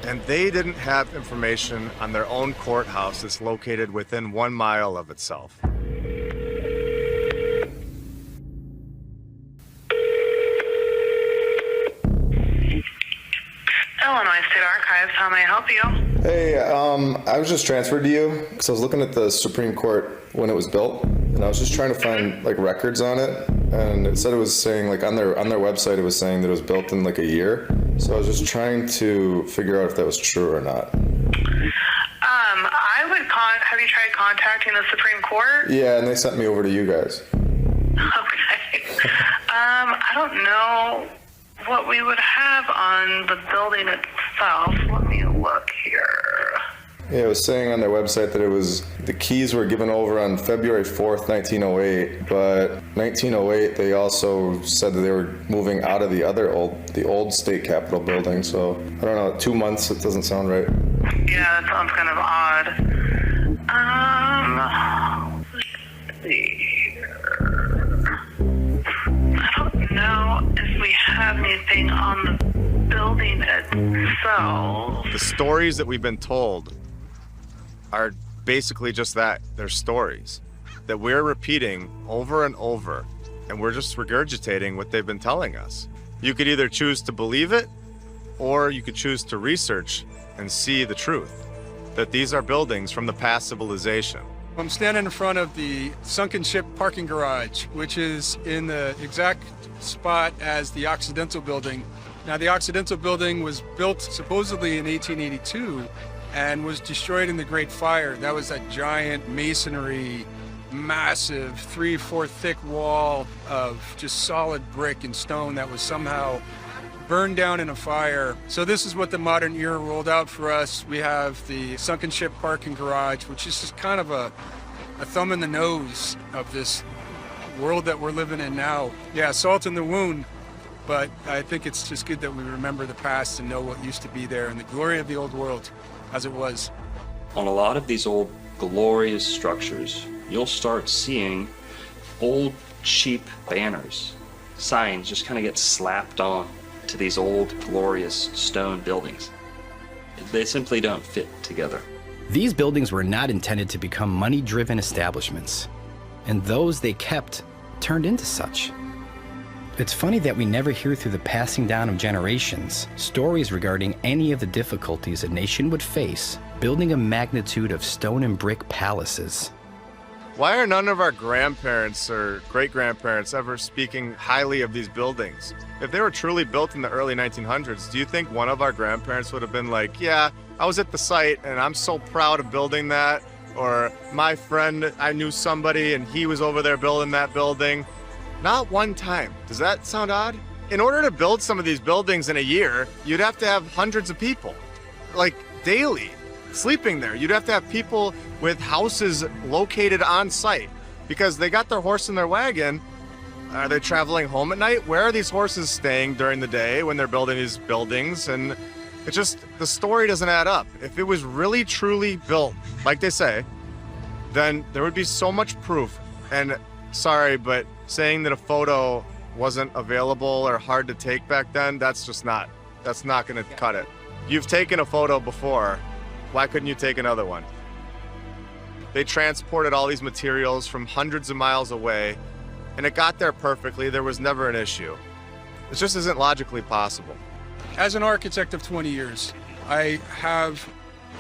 Speaker 5: and they didn't have information on their own courthouse that's located within 1 mile of itself.
Speaker 21: Illinois State Archives, how may I help you?
Speaker 16: Hey, I was just transferred to you because I was looking at the Supreme Court when it was built, and I was just trying to find like records on it, and it said it was saying like on their website it was saying that it was built in like a year. So I was just trying to figure out if that was true or not.
Speaker 21: I would have you tried contacting the Supreme Court?
Speaker 16: Yeah, and they sent me over to you guys.
Speaker 21: Okay. I don't know what we would have on the building itself. Let me look here.
Speaker 16: Yeah, it was saying on their website that it was the keys were given over on February 4th, 1908, but 1908 they also said that they were moving out of the old state capitol building, so I don't know, 2 months, it doesn't sound right.
Speaker 21: Yeah, that sounds kind of odd. Let's see here. I don't know if we have anything on the building itself.
Speaker 5: The stories that we've been told are basically just that. They're stories that we're repeating over and over, and we're just regurgitating what they've been telling us. You could either choose to believe it, or you could choose to research and see the truth, that these are buildings from the past civilization.
Speaker 4: I'm standing in front of the sunken ship parking garage, which is in the exact spot as the Occidental building. Now, the Occidental building was built supposedly in 1882 and was destroyed in the Great Fire. That was a giant masonry, massive 3-4 thick wall of just solid brick and stone that was somehow burned down in a fire. So this is what the modern era rolled out for us. We have the sunken ship parking garage, which is just kind of a thumb in the nose of this world that we're living in now. Yeah, salt in the wound, but I think it's just good that we remember the past and know what used to be there and the glory of the old world as it was.
Speaker 3: On a lot of these old glorious structures, you'll start seeing old cheap banners, signs just kind of get slapped on to these old glorious stone buildings. They simply don't fit together.
Speaker 1: These buildings were not intended to become money-driven establishments, and those they kept turned into such. It's funny that we never hear through the passing down of generations stories regarding any of the difficulties a nation would face building a magnitude of stone and brick palaces.
Speaker 5: Why are none of our grandparents or great-grandparents ever speaking highly of these buildings? If they were truly built in the early 1900s, do you think one of our grandparents would have been like, yeah, I was at the site and I'm so proud of building that? Or my friend, I knew somebody and he was over there building that building? Not one time. Does that sound odd? In order to build some of these buildings in a year, you'd have to have hundreds of people, like daily, sleeping there. You'd have to have people with houses located on site because they got their horse and their wagon. Are they traveling home at night? Where are these horses staying during the day when they're building these buildings? And it just, the story doesn't add up. If it was really truly built, like they say, then there would be so much proof. And sorry, but saying that a photo wasn't available or hard to take back then, that's not gonna cut it. You've taken a photo before. Why couldn't you take another one? They transported all these materials from hundreds of miles away, and it got there perfectly. There was never an issue. It just isn't logically possible.
Speaker 4: As an architect of 20 years, I have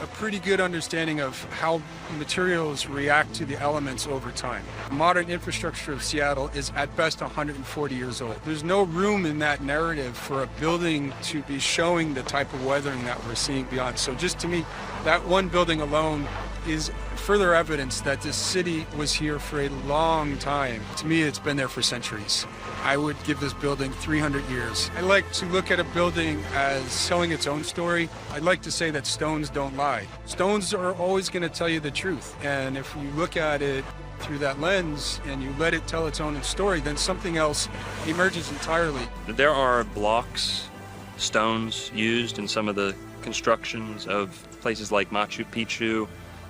Speaker 4: a pretty good understanding of how materials react to the elements over time. Modern infrastructure of Seattle is at best 140 years old. There's no room in that narrative for a building to be showing the type of weathering that we're seeing beyond. So just to me, that one building alone is further evidence that this city was here for a long time. To me, it's been there for centuries. I would give this building 300 years. I like to look at a building as telling its own story. I'd like to say that stones don't lie. Stones are always going to tell you the truth. And if you look at it through that lens and you let it tell its own story, then something else emerges entirely.
Speaker 3: There are blocks, stones used in some of the constructions of places like Machu Picchu,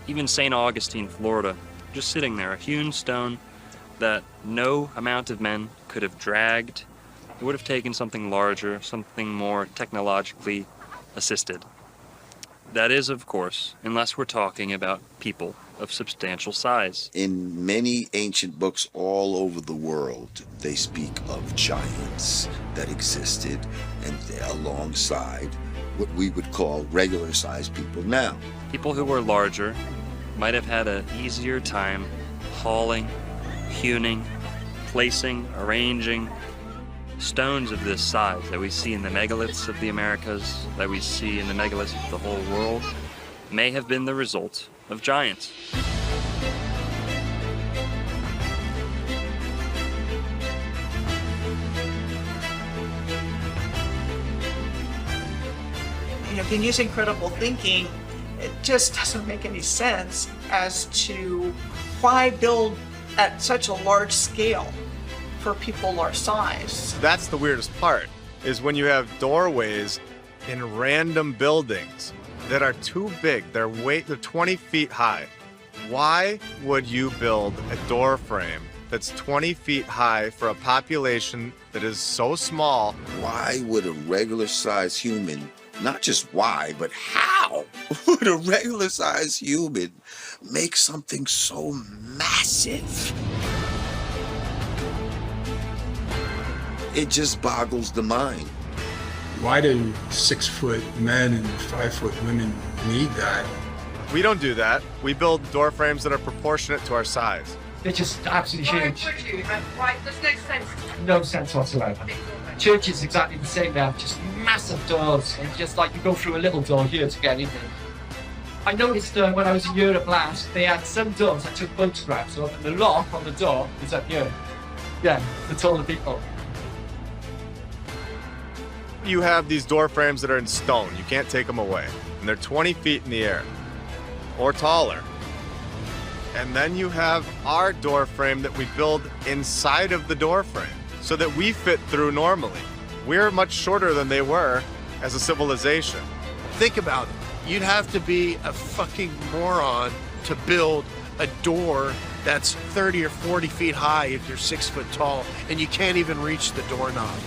Speaker 3: even St. Augustine, Florida, just sitting there, a hewn stone that no amount of men could have dragged. It would have taken something larger, something more technologically assisted. That is, of course, unless we're talking about people of substantial size.
Speaker 11: In many ancient books all over the world, they speak of giants that existed and alongside what we would call regular-sized people now.
Speaker 3: People who were larger might have had an easier time hauling, hewing, placing, arranging stones of this size that we see in the megaliths of the Americas, that we see in the megaliths of the whole world, may have been the result of giants.
Speaker 2: If you're using critical thinking, it just doesn't make any sense as to why build at such a large scale for people our size.
Speaker 5: That's the weirdest part, is when you have doorways in random buildings that are too big. They're 20 feet high. Why would you build a door frame that's 20 feet high for a population that is so small?
Speaker 11: Why would a regular-sized human, not just why, but how would a regular-sized human make something so massive? It just boggles the mind.
Speaker 4: Why do 6-foot men and 5-foot women need that?
Speaker 5: We don't do that. We build door frames that are proportionate to our size.
Speaker 15: They're just absolutely huge.
Speaker 14: Right, there's no sense.
Speaker 15: No sense whatsoever. Church is exactly the same. They have just massive doors, and just like you go through a little door here to get in there. I noticed when I was in Europe last, they had some doors I took photographs of, and the lock on the door was up here. Yeah, the taller people.
Speaker 5: You have these door frames that are in stone. You can't take them away. And they're 20 feet in the air or taller. And then you have our door frame that we build inside of the door frame so that we fit through normally. We're much shorter than they were as a civilization.
Speaker 7: Think about it. You'd have to be a fucking moron to build a door that's 30 or 40 feet high if you're 6 foot tall, and you can't even reach the doorknob.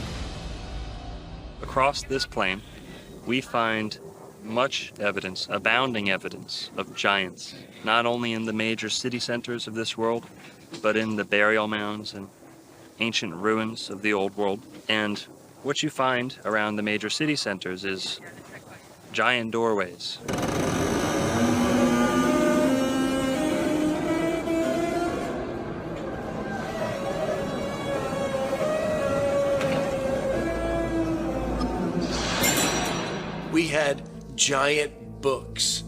Speaker 3: Across this plain, we find much evidence, abounding evidence of giants, not only in the major city centers of this world, but in the burial mounds and ancient ruins of the old world. And what you find around the major city centers is giant doorways.
Speaker 7: We had giant books.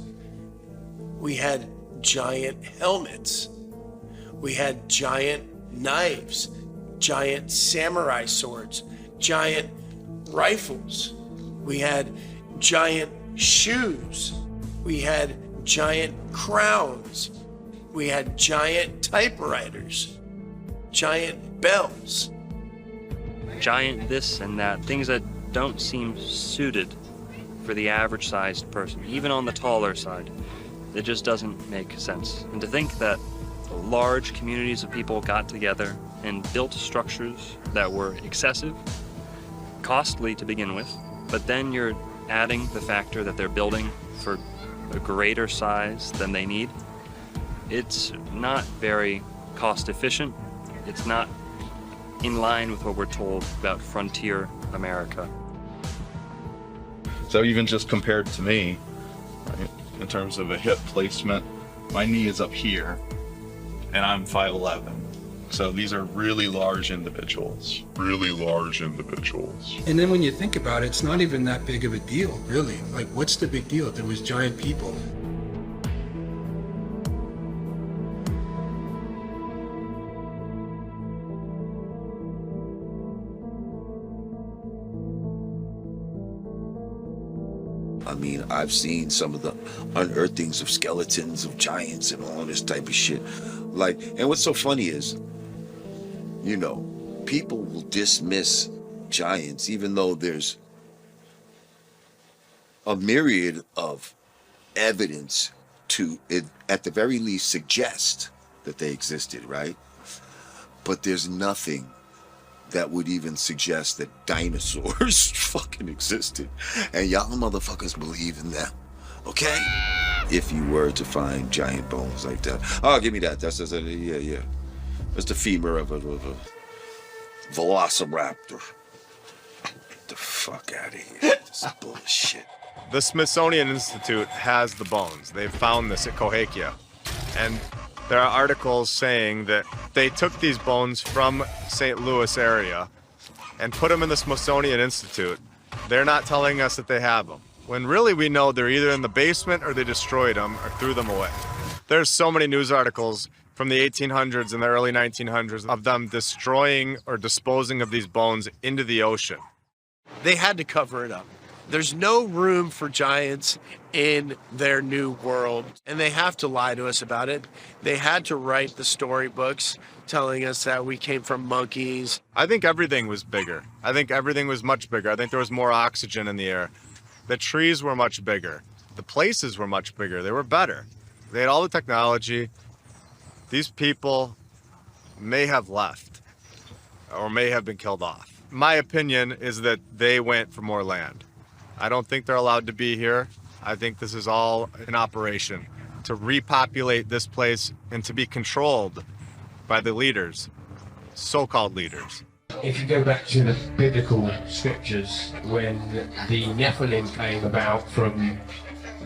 Speaker 7: We had giant helmets. We had giant knives, giant samurai swords, giant rifles. We had giant shoes. We had giant crowns. We had giant typewriters, giant bells.
Speaker 3: Giant this and that, things that don't seem suited for the average sized person, even on the taller side. It just doesn't make sense. And to think that large communities of people got together and built structures that were excessive, costly to begin with, but then you're adding the factor that they're building for a greater size than they need. It's not very cost efficient. It's not in line with what we're told about frontier America.
Speaker 8: So even just compared to me, right, in terms of a hip placement, my knee is up here and I'm 5'11". So these are really large individuals. Really large individuals.
Speaker 4: And then when you think about it, it's not even that big of a deal, really. Like, what's the big deal? There was giant people.
Speaker 11: I mean, I've seen some of the unearthings of skeletons of giants and all this type of shit. Like, and what's so funny is, you know, people will dismiss giants even though there's a myriad of evidence to, at the very least, suggest that they existed, right? But there's nothing that would even suggest that dinosaurs fucking existed. And y'all motherfuckers believe in them, okay? If you were to find giant bones like that. Oh, give me that. That's yeah. That's the femur of a velociraptor. Get the fuck out of here. This is bullshit.
Speaker 5: The Smithsonian Institute has the bones. They've found this at Cahokia. And there are articles saying that they took these bones from St. Louis area and put them in the Smithsonian Institute. They're not telling us that they have them, when really we know they're either in the basement or they destroyed them or threw them away. There's so many news articles from the 1800s and the early 1900s of them destroying or disposing of these bones into the ocean.
Speaker 7: They had to cover it up. There's no room for giants in their new world, and they have to lie to us about it. They had to write the storybooks telling us that we came from monkeys.
Speaker 5: I think everything was bigger. I think everything was much bigger. I think there was more oxygen in the air. The trees were much bigger. The places were much bigger. They were better. They had all the technology. These people may have left or may have been killed off. My opinion is that they went for more land. I don't think they're allowed to be here. I think this is all an operation to repopulate this place and to be controlled by the leaders, so-called leaders.
Speaker 9: If you go back to the biblical scriptures, when the Nephilim came about from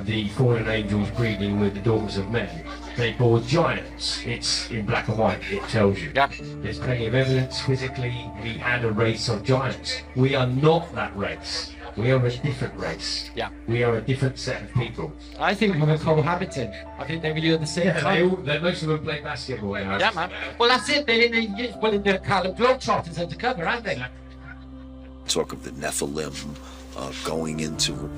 Speaker 9: the fallen angels breeding with the daughters of men, they bore giants. It's in black and white, it tells you.
Speaker 15: Yeah.
Speaker 9: There's plenty of evidence physically. We had a race of giants. We are not that race. We are a different race.
Speaker 15: Yeah.
Speaker 9: We are a different set of people.
Speaker 15: I think we were cohabiting. I think they were doing the same time.
Speaker 9: Most of them play basketball.
Speaker 15: Yeah, man. Well, that's it. They're in the kind of Globetrotters undercover, aren't they?
Speaker 11: Talk of the Nephilim going into,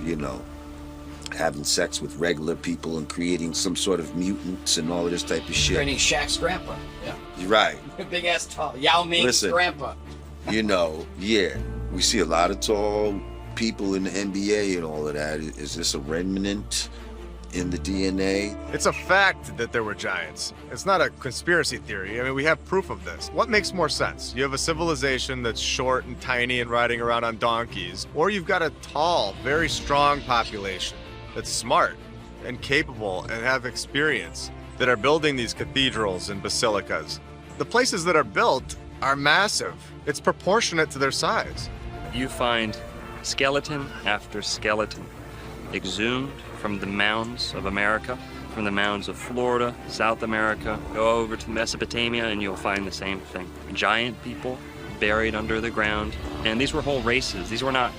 Speaker 11: having sex with regular people and creating some sort of mutants and all of this type of shit.
Speaker 18: Training Shaq's grandpa. Yeah.
Speaker 11: You're right.
Speaker 18: Big ass tall. Yao Ming's grandpa.
Speaker 11: We see a lot of tall people in the NBA and all of that. Is this a remnant in the DNA?
Speaker 5: It's a fact that there were giants. It's not a conspiracy theory. I mean, we have proof of this. What makes more sense? You have a civilization that's short and tiny and riding around on donkeys, or you've got a tall, very strong population that's smart and capable and have experience that are building these cathedrals and basilicas. The places that are built are massive. It's proportionate to their size.
Speaker 3: You find skeleton after skeleton exhumed from the mounds of America, from the mounds of Florida, South America. Go over to Mesopotamia and you'll find the same thing. Giant people buried under the ground. And these were whole races. These were not,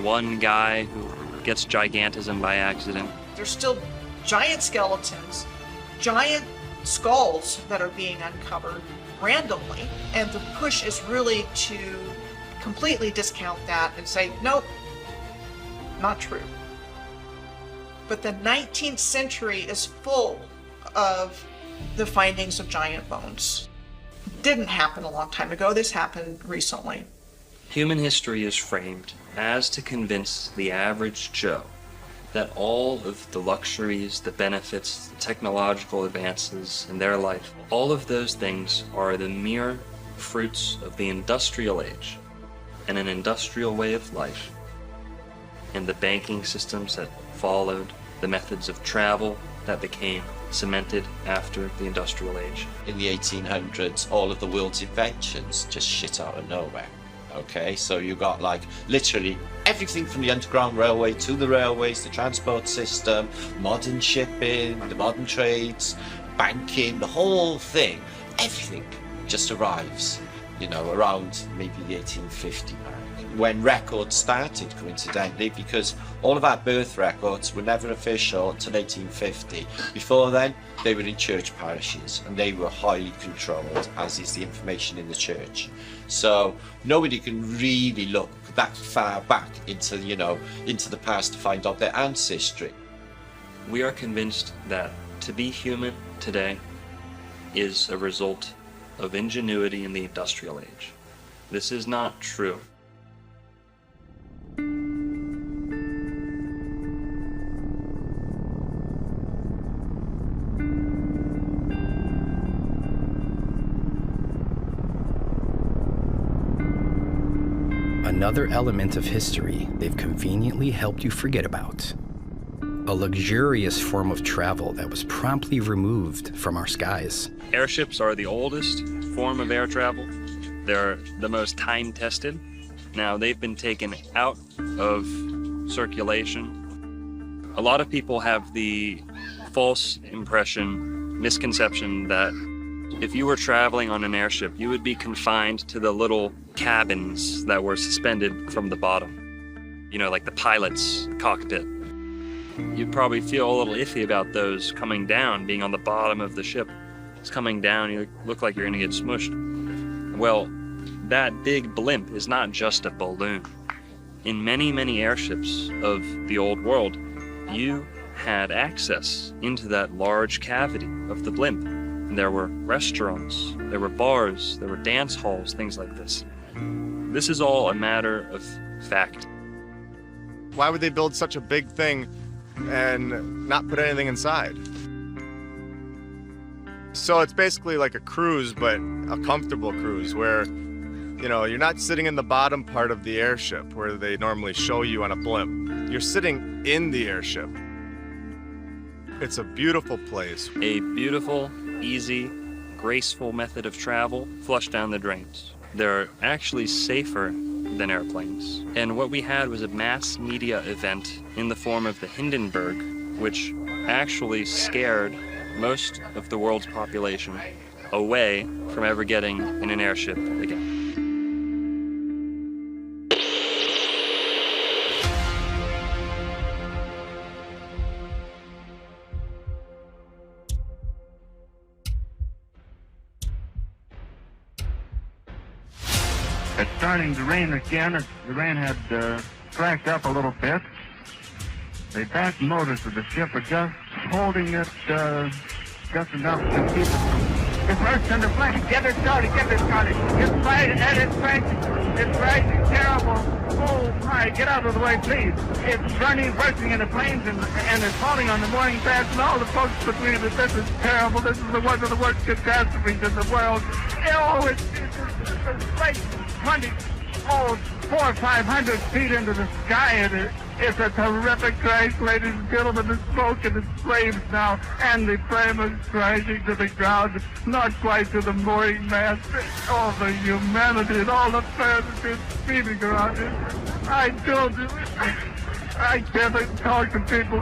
Speaker 3: one guy who gets gigantism by accident.
Speaker 2: There's still giant skeletons, giant skulls that are being uncovered randomly, and the push is really to completely discount that and say, nope, not true. But the 19th century is full of the findings of giant bones. Didn't happen a long time ago. This happened recently.
Speaker 3: Human history is framed as to convince the average Joe that all of the luxuries, the benefits, the technological advances in their life, all of those things are the mere fruits of the industrial age and an industrial way of life, and the banking systems that followed, the methods of travel that became cemented after the industrial age.
Speaker 10: In the 1800s, all of the world's inventions just shit out of nowhere. Okay, so you got literally everything from the Underground Railway to the railways, the transport system, modern shipping, the modern trades, banking, the whole thing, everything just arrives, around maybe the 1850 mark, when records started, coincidentally, because all of our birth records were never official until 1850. Before then, they were in church parishes and they were highly controlled, as is the information in the church. So nobody can really look that far back into the past to find out their ancestry.
Speaker 3: We are convinced that to be human today is a result of ingenuity in the industrial age. This is not true.
Speaker 1: Another element of history they've conveniently helped you forget about. A luxurious form of travel that was promptly removed from our skies.
Speaker 3: Airships are the oldest form of air travel. They're the most time-tested. Now, they've been taken out of circulation. A lot of people have the false misconception that if you were traveling on an airship, you would be confined to the little cabins that were suspended from the bottom. You know, like the pilot's cockpit. You'd probably feel a little iffy about those coming down, being on the bottom of the ship. It's coming down, you look like you're gonna get smushed. Well, that big blimp is not just a balloon. In many, many airships of the old world, you had access into that large cavity of the blimp. And there were restaurants, there were bars, there were dance halls, things like this. This is all a matter of fact.
Speaker 5: Why would they build such a big thing and not put anything inside? So it's basically like a cruise, but a comfortable cruise where, you know, you're not sitting in the bottom part of the airship where they normally show you on a blimp. You're sitting in the airship. It's a beautiful place.
Speaker 3: A beautiful, easy, graceful method of travel, flush down the drains. They're actually safer than airplanes. And what we had was a mass media event in the form of the Hindenburg, which actually scared most of the world's population away from ever getting in an airship again.
Speaker 6: It's starting to rain again. The rain had slacked up a little bit. The back motors of the ship are just holding it just enough to keep it from... It's burst under flank. Get it started. It's fighting and it's crashing. It's rising terrible. Oh my, get out of the way, please. It's bursting into flames and it's falling on the mooring pads and all the folks between it. This is terrible. This is one of the worst catastrophes in the world. Oh, it's like 400 or 500 feet into the sky, and it's a terrific crash, ladies and gentlemen. The smoke and the flames now, and the flame is crashing to the ground, not quite to the mooring mast. All the humanity and all the fans are just screaming around it. I told you, I can't talk to people.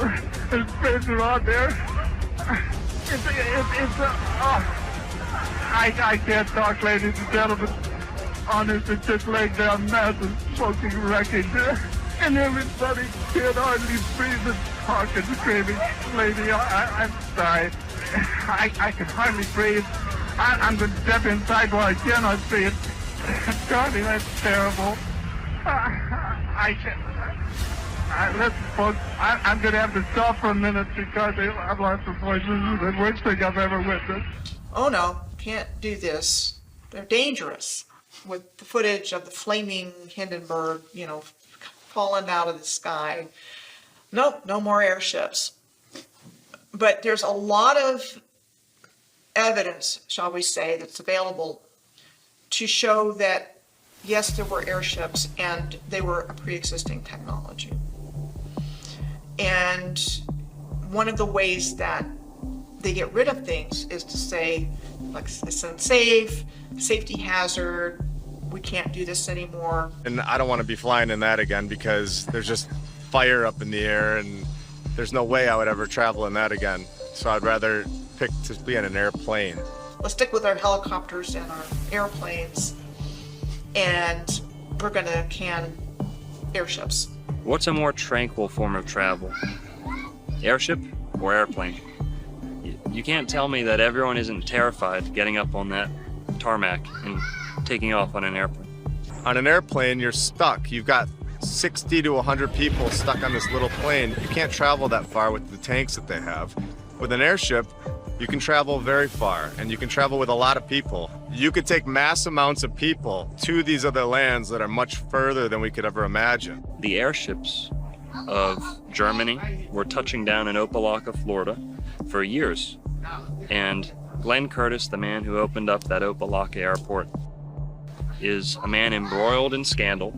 Speaker 6: There's friends around there. I can't talk, ladies and gentlemen. Honest, it's just laying down massive smoking wreckage. And everybody can't hardly breathe and talk and screaming. Lady, I'm sorry. I can hardly breathe. I'm going to step inside while I cannot see it. Darling, that's terrible. Listen, folks, I'm going to have to stop for a minute because I've lost the voice. This is the worst thing I've ever witnessed.
Speaker 2: Oh no, can't do this. They're dangerous. With the footage of the flaming Hindenburg, you know, falling out of the sky. Nope, no more airships. But there's a lot of evidence, shall we say, that's available to show that, yes, there were airships and they were a pre-existing technology. And one of the ways that they get rid of things is to say, like, it's unsafe, safety hazard, we can't do this anymore.
Speaker 5: And I don't want to be flying in that again because there's just fire up in the air and there's no way I would ever travel in that again. So I'd rather pick to be in an airplane.
Speaker 2: Let's stick with our helicopters and our airplanes, and we're gonna can airships.
Speaker 3: What's a more tranquil form of travel? Airship or airplane? You can't tell me that everyone isn't terrified getting up on that tarmac and taking off on an airplane.
Speaker 5: On an airplane, you're stuck. You've got 60 to 100 people stuck on this little plane. You can't travel that far with the tanks that they have. With an airship, you can travel very far, and you can travel with a lot of people. You could take mass amounts of people to these other lands that are much further than we could ever imagine.
Speaker 3: The airships of Germany were touching down in Opelika, Florida for years. And Glenn Curtis, the man who opened up that Opelika airport, is a man embroiled in scandal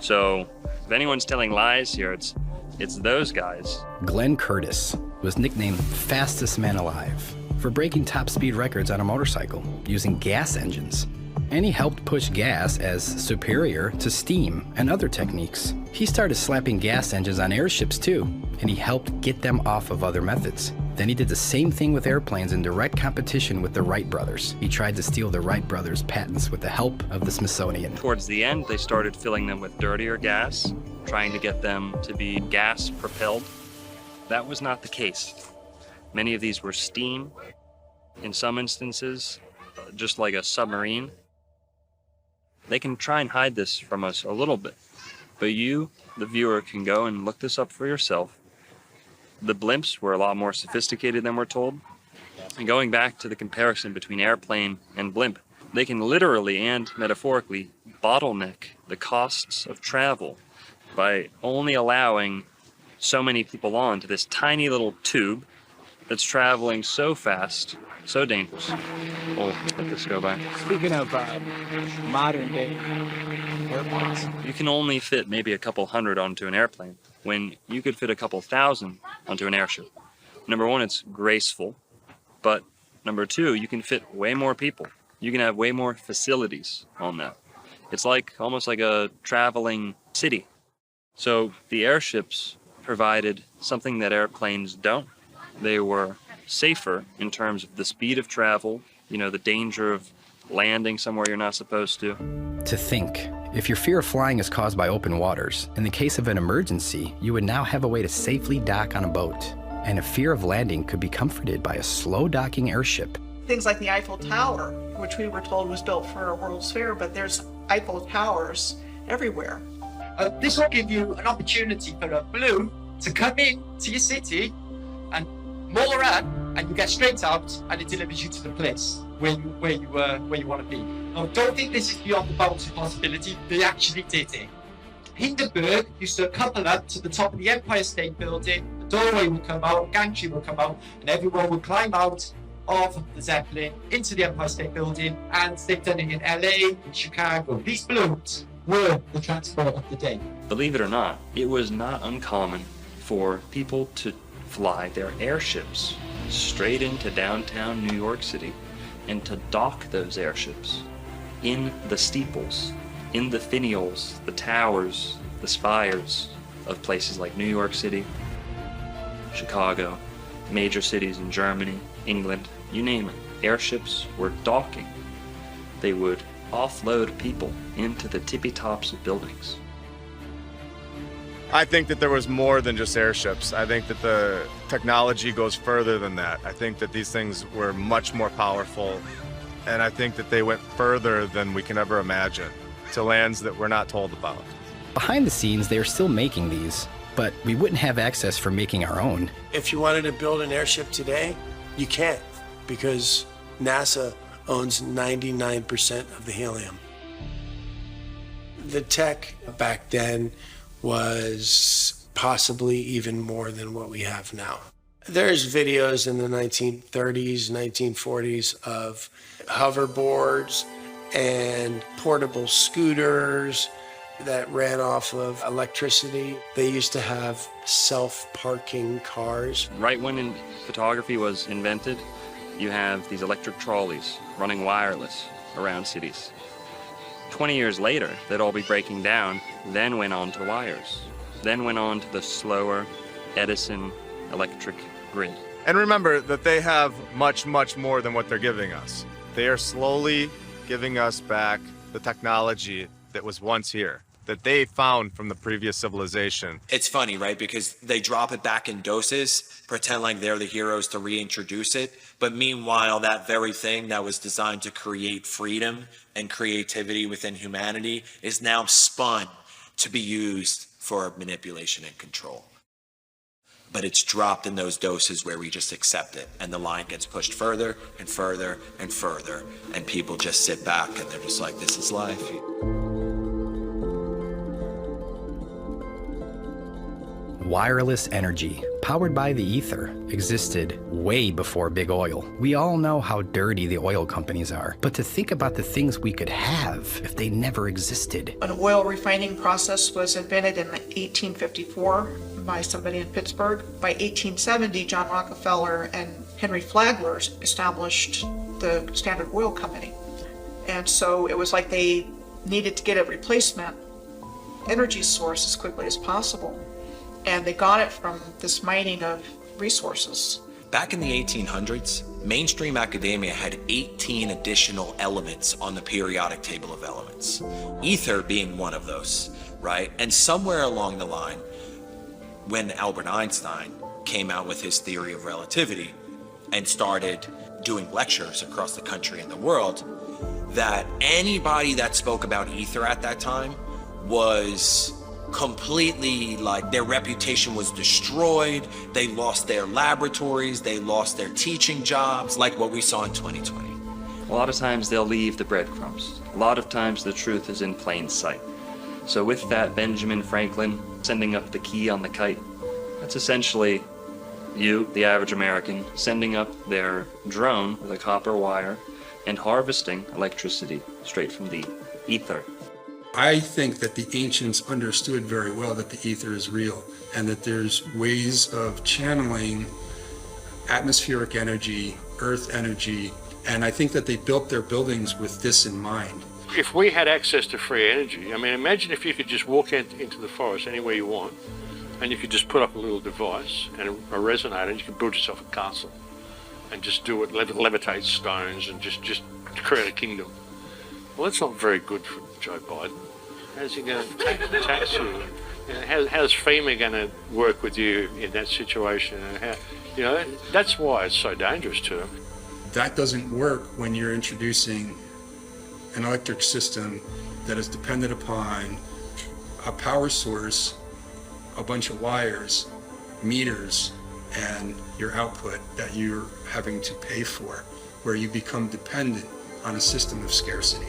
Speaker 3: So if anyone's telling lies here, it's those guys.
Speaker 1: Glenn Curtis was nicknamed fastest man alive for breaking top speed records on a motorcycle using gas engines. And he helped push gas as superior to steam and other techniques. He started slapping gas engines on airships too, and he helped get them off of other methods. Then he did the same thing with airplanes in direct competition with the Wright brothers. He tried to steal the Wright brothers' patents with the help of the Smithsonian.
Speaker 3: Towards the end, they started filling them with dirtier gas, trying to get them to be gas propelled. That was not the case. Many of these were steam. In some instances, just like a submarine. They can try and hide this from us a little bit, but you, the viewer, can go and look this up for yourself. The blimps were a lot more sophisticated than we're told. And going back to the comparison between airplane and blimp, they can literally and metaphorically bottleneck the costs of travel by only allowing so many people on to this tiny little tube that's traveling so fast, so dangerous. Oh, let this go by.
Speaker 18: Speaking of modern day airplanes,
Speaker 3: You can only fit maybe a couple hundred onto an airplane when you could fit a couple thousand onto an airship. Number one, it's graceful, but number two, you can fit way more people. You can have way more facilities on that. It's like almost like a traveling city. So the airships provided something that airplanes don't. They were safer in terms of the speed of travel, the danger of landing somewhere you're not supposed to.
Speaker 1: To think, if your fear of flying is caused by open waters, in the case of an emergency, you would now have a way to safely dock on a boat. And a fear of landing could be comforted by a slow docking airship.
Speaker 2: Things like the Eiffel Tower, which we were told was built for a World's Fair, but there's Eiffel Towers everywhere.
Speaker 15: This will give you an opportunity for a balloon to come in to your city and moor up, and you get straight out, and it delivers you to the place where you want to be. Now, don't think this is beyond the bounds of possibility. They actually did it. Hindenburg used to couple up to the top of the Empire State Building. The doorway would come out, gantry would come out, and everyone would climb out of the Zeppelin into the Empire State Building. And they've done it in LA, in Chicago. These balloons were the transport of the day.
Speaker 3: Believe it or not, it was not uncommon for people to fly their airships straight into downtown New York City and to dock those airships in the steeples, in the finials, the towers, the spires of places like New York City, Chicago, major cities in Germany, England, you name it. Airships were docking. They would offload people into the tippy tops of buildings.
Speaker 5: I think that there was more than just airships. I think that the technology goes further than that. I think that these things were much more powerful, and I think that they went further than we can ever imagine, to lands that we're not told about.
Speaker 1: Behind the scenes, they are still making these, but we wouldn't have access for making our own.
Speaker 7: if you wanted to build an airship today, you can't, because NASA owns 99% of the helium. The tech back then was possibly even more than what we have now. There's videos in the 1930s, 1940s of hoverboards and portable scooters that ran off of electricity. They used to have self-parking cars.
Speaker 3: Right when photography was invented, you have these electric trolleys running wireless around cities. 20 years later, they'd all be breaking down, then went on to wires, then went on to the slower Edison electric grid.
Speaker 5: And remember that they have much, much more than what they're giving us. They are slowly giving us back the technology that was once here, that they found from the previous civilization.
Speaker 10: It's funny, right? Because they drop it back in doses, pretend like they're the heroes to reintroduce it. But meanwhile, that very thing that was designed to create freedom and creativity within humanity is now spun to be used for manipulation and control. But it's dropped in those doses where we just accept it, and the line gets pushed further and further and further, and people just sit back and they're just like, this is life.
Speaker 1: Wireless energy, powered by the ether, existed way before big oil. We all know how dirty the oil companies are, but to think about the things we could have if they never existed.
Speaker 2: An oil refining process was invented in 1854 by somebody in Pittsburgh. By 1870, John Rockefeller and Henry Flagler established the Standard Oil Company. And so it was like they needed to get a replacement energy source as quickly as possible. And they got it from this mining of resources.
Speaker 10: Back in the 1800s, mainstream academia had 18 additional elements on the periodic table of elements. Ether being one of those, right? And somewhere along the line, when Albert Einstein came out with his theory of relativity and started doing lectures across the country and the world, that anybody that spoke about ether at that time was completely, like, their reputation was destroyed. They lost their laboratories, they lost their teaching jobs, like what we saw in 2020.
Speaker 3: A lot of times they'll leave the breadcrumbs. A lot of times the truth is in plain sight. So with that, Benjamin Franklin sending up the key on the kite, that's essentially you, the average American, sending up their drone with a copper wire and harvesting electricity straight from the ether.
Speaker 4: I think that the ancients understood very well that the ether is real and that there's ways of channeling atmospheric energy, earth energy, and I think that they built their buildings with this in mind.
Speaker 12: If we had access to free energy, I mean, imagine if you could just walk into the forest anywhere you want, and you could just put up a little device and a resonator, and you could build yourself a castle and just do it, levitate stones, and just create a kingdom. Well, that's not very good for Joe Biden. How's he going to tax you? And how's FEMA going to work with you in that situation? And how, that's why it's so dangerous to them.
Speaker 4: That doesn't work when you're introducing an electric system that is dependent upon a power source, a bunch of wires, meters, and your output that you're having to pay for, where you become dependent on a system of scarcity.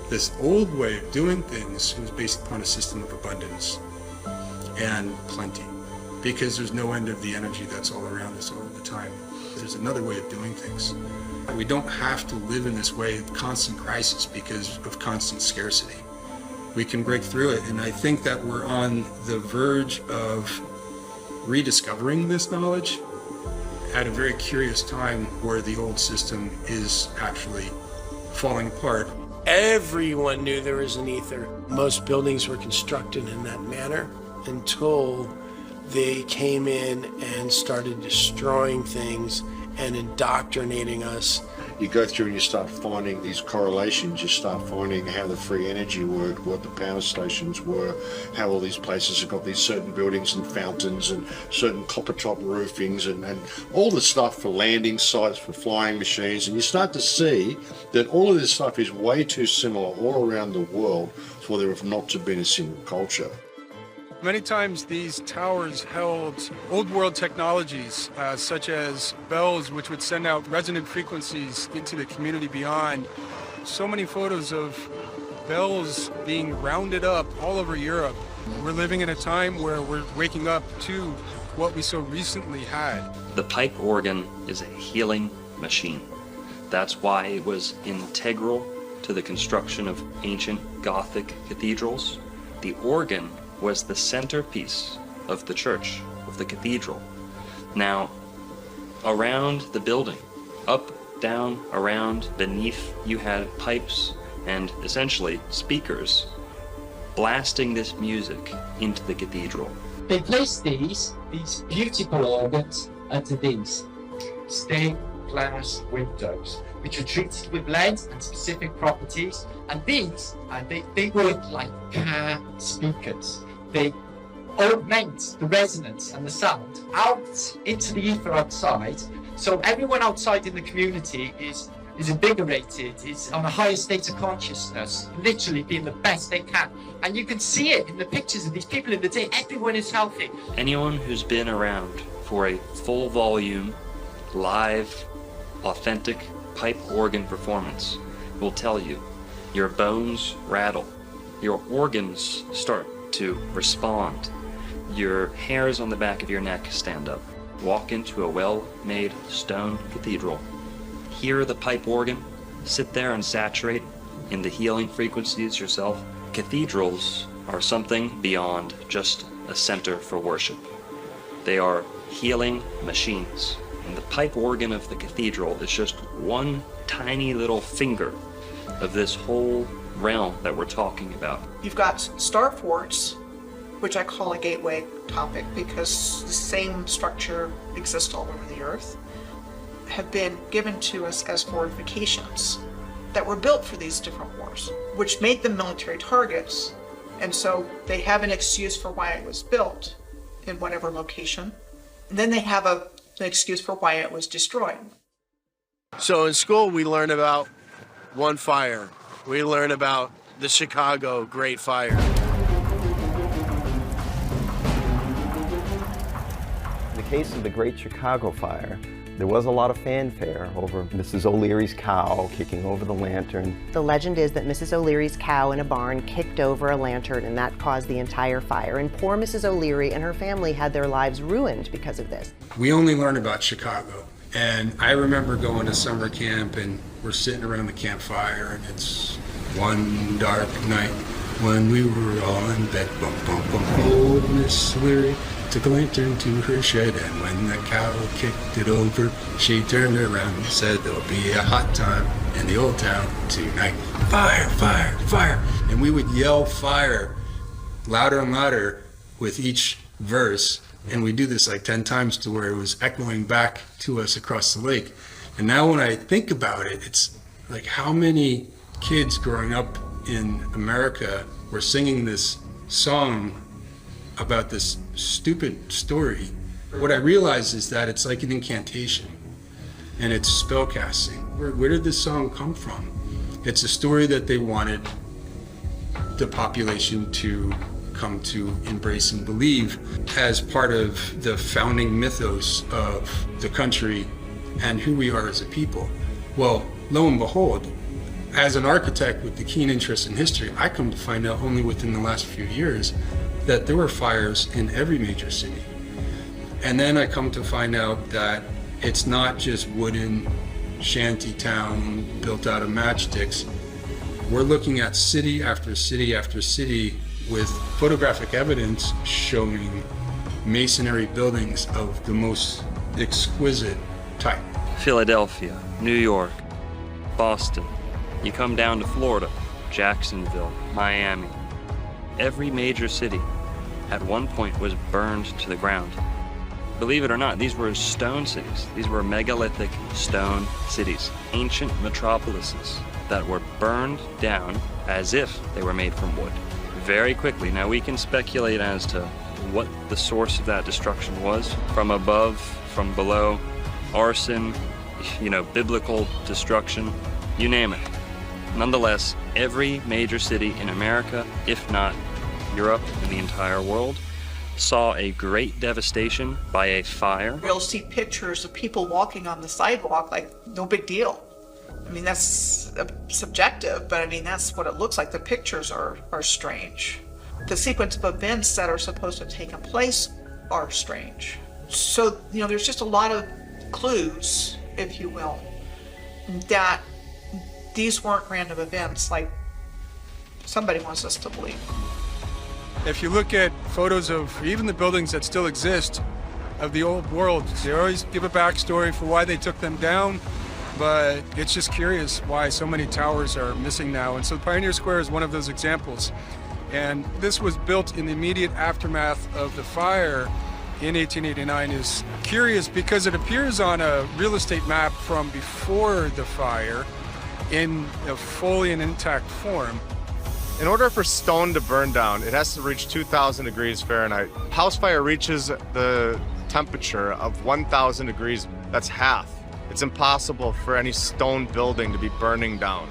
Speaker 4: This old way of doing things was based upon a system of abundance and plenty, because there's no end of the energy that's all around us all the time. There's another way of doing things. We don't have to live in this way of constant crisis because of constant scarcity. We can break through it, and I think that we're on the verge of rediscovering this knowledge at a very curious time where the old system is actually falling apart.
Speaker 7: Everyone knew there was an ether. Most buildings were constructed in that manner until they came in and started destroying things and indoctrinating us.
Speaker 13: You go through and you start finding these correlations, you start finding how the free energy worked, what the power stations were, how all these places have got these certain buildings and fountains and certain copper top roofings and all the stuff for landing sites, for flying machines, and you start to see that all of this stuff is way too similar all around the world for there have not to been a single culture.
Speaker 22: Many times these towers held old world technologies, such as bells, which would send out resonant frequencies into the community beyond. So many photos of bells being rounded up all over Europe. We're living in a time where we're waking up to what we so recently had.
Speaker 3: The pipe organ is a healing machine. That's why it was integral to the construction of ancient Gothic cathedrals. The organ was the centerpiece of the church, of the cathedral. Now, around the building, up, down, around, beneath, you had pipes and essentially speakers blasting this music into the cathedral.
Speaker 15: They placed these beautiful organs under these stained glass windows, which are treated with lead and specific properties. And these, they work like car speakers. They augment the resonance and the sound out into the ether outside. So everyone outside in the community is invigorated, is on a higher state of consciousness, literally being the best they can. And you can see it in the pictures of these people in the day. Everyone is healthy.
Speaker 3: Anyone who's been around for a full volume, live, authentic pipe organ performance will tell you your bones rattle, your organs start to respond. your hairs on the back of your neck stand up. Walk into a well-made stone cathedral. Hear the pipe organ. Sit there and saturate in the healing frequencies yourself. Cathedrals are something beyond just a center for worship. They are healing machines. And the pipe organ of the cathedral is just one tiny little finger of this whole realm that we're talking about.
Speaker 2: You've got star forts, which I call a gateway topic because the same structure exists all over the earth, have been given to us as fortifications that were built for these different wars, which made them military targets. And so they have an excuse for why it was built in whatever location. And then they have an excuse for why it was destroyed.
Speaker 7: So in school, we learn about one fire. We learn about the Chicago Great Fire.
Speaker 17: In the case of the Great Chicago Fire, there was a lot of fanfare over Mrs. O'Leary's cow kicking over the lantern.
Speaker 19: The legend is that Mrs. O'Leary's cow in a barn kicked over a lantern and that caused the entire fire. And poor Mrs. O'Leary and her family had their lives ruined because of this.
Speaker 4: We only learn about Chicago. And I remember going to summer camp and we're sitting around the campfire and it's one dark night when we were all in bed. Bum, bum, bum. Old Miss O'Leary took a lantern to her shed, and when the cow kicked it over, she turned around and said, "There'll be a hot time in the old town tonight. Fire, fire, fire." And we would yell fire louder and louder with each verse. And we do this like 10 times to where it was echoing back to us across the lake. And now when I think about it, it's like how many kids growing up in America were singing this song about this stupid story. What I realize is that it's like an incantation and it's spell casting. Where did this song come from? It's a story that they wanted the population to come to embrace and believe as part of the founding mythos of the country and who we are as a people. Well, lo and behold, as an architect with the keen interest in history, I come to find out only within the last few years that there were fires in every major city. And then I come to find out that it's not just wooden shanty town built out of matchsticks. We're looking at city after city after city with photographic evidence showing masonry buildings of the most exquisite type.
Speaker 3: Philadelphia, New York, Boston. You come down to Florida, Jacksonville, Miami. Every major city at one point was burned to the ground. Believe it or not, these were stone cities. These were megalithic stone cities, ancient metropolises that were burned down as if they were made from wood. Very quickly. Now we can speculate as to what the source of that destruction was, from above, from below, arson, biblical destruction, you name it. Nonetheless, every major city in America, if not Europe and the entire world, saw a great devastation by a fire.
Speaker 2: You'll see pictures of people walking on the sidewalk like no big deal. I mean, that's subjective, but I mean, that's what it looks like. The pictures are strange. The sequence of events that are supposed to have taken place are strange. So, there's just a lot of clues, if you will, that these weren't random events like somebody wants us to believe.
Speaker 22: If you look at photos of even the buildings that still exist of the old world, they always give a backstory for why they took them down, but it's just curious why so many towers are missing now. And so Pioneer Square is one of those examples. And this was built in the immediate aftermath of the fire in 1889. Is curious because it appears on a real estate map from before the fire in a fully and intact form.
Speaker 5: In order for stone to burn down, it has to reach 2,000 degrees Fahrenheit. House fire reaches the temperature of 1,000 degrees. That's half. It's impossible for any stone building to be burning down.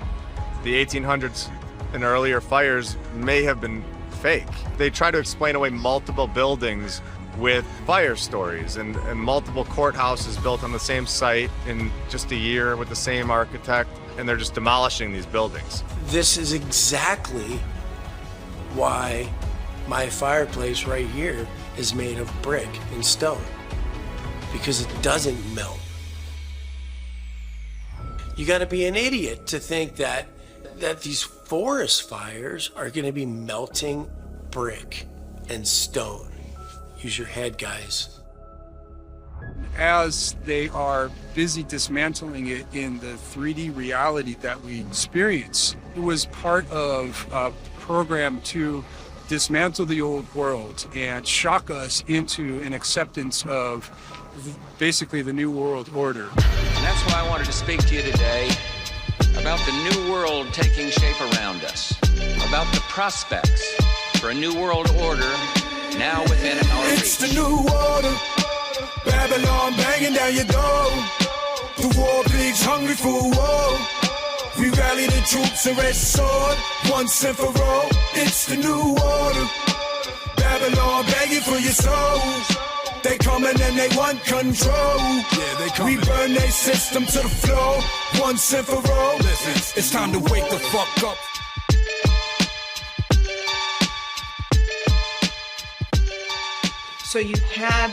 Speaker 5: The 1800s and earlier fires may have been fake. They try to explain away multiple buildings with fire stories and multiple courthouses built on the same site in just a year with the same architect, and they're just demolishing these buildings.
Speaker 7: This is exactly why My fireplace right here is made of brick and stone because it doesn't melt. You got to be an idiot to think that these forest fires are going to be melting brick and stone. Use your head, guys.
Speaker 22: As they are busy dismantling it in the 3D reality that we experience, it was part of a program to dismantle the old world and shock us into an acceptance of basically the new world order.
Speaker 16: And that's why I wanted to speak to you today about the new world taking shape around us, about the prospects for a new world order now within our reach.
Speaker 20: It's the new order, Babylon banging down your door. The war pigs hungry for war. We rally the troops and red sword, once and for all. It's the new order, Babylon begging for your souls. They coming and they want control. Yeah, they coming. We burn their system to the floor, once and for all. Listen, it's time to wake the fuck up.
Speaker 2: So you had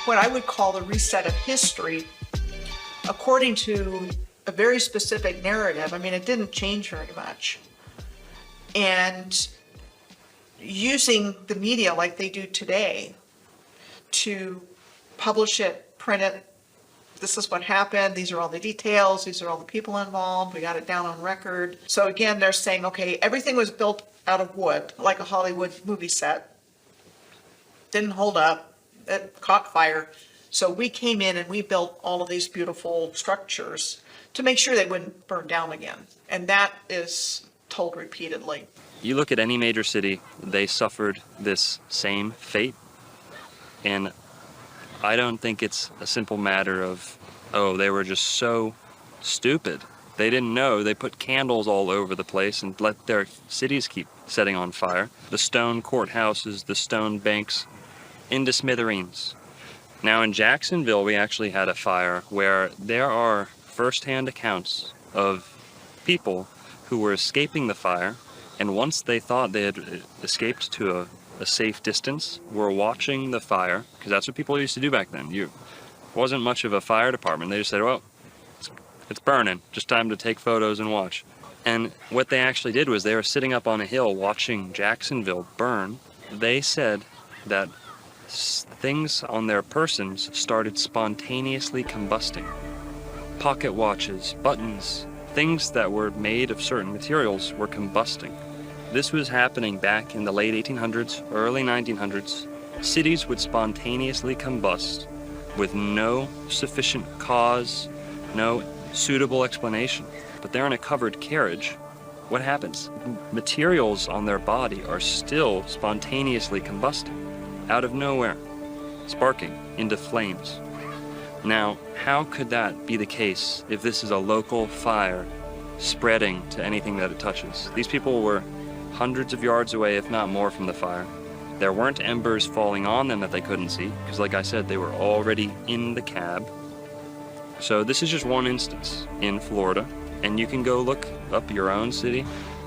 Speaker 2: what I would call the reset of history according to a very specific narrative. I mean, it didn't change very much. And using the media like they do today to publish it, print it, this is what happened, these are all the details, these are all the people involved, we got it down on record. So again, they're saying, okay, everything was built out of wood, like a Hollywood movie set. Didn't hold up, it caught fire. So we came in and we built all of these beautiful structures to make sure they wouldn't burn down again. And that is told repeatedly.
Speaker 3: You look at any major city, they suffered this same fate. And I don't think it's a simple matter of, oh, they were just so stupid. They didn't know. They put candles all over the place and let their cities keep setting on fire. The stone courthouses, the stone banks, into smithereens. Now in Jacksonville, we actually had a fire where there are first-hand accounts of people who were escaping the fire, and once they thought they had escaped to a safe distance, were watching the fire, because that's what people used to do back then. It wasn't much of a fire department. They just said, well, it's burning, just time to take photos and watch. And what they actually did was they were sitting up on a hill watching Jacksonville burn. They said that things on their persons started spontaneously combusting. Pocket watches, buttons, things that were made of certain materials were combusting. This was happening back in the late 1800s, early 1900s. Cities would spontaneously combust with no sufficient cause, no suitable explanation. But they're in a covered carriage. What happens? Materials on their body are still spontaneously combusting, out of nowhere, sparking into flames. Now, how could that be the case if this is a local fire spreading to anything that it touches? These people were hundreds of yards away, if not more, from the fire. There weren't embers falling on them that they couldn't see, because like I said, they were already in the cab. So this is just one instance in Florida, and you can go look up your own city,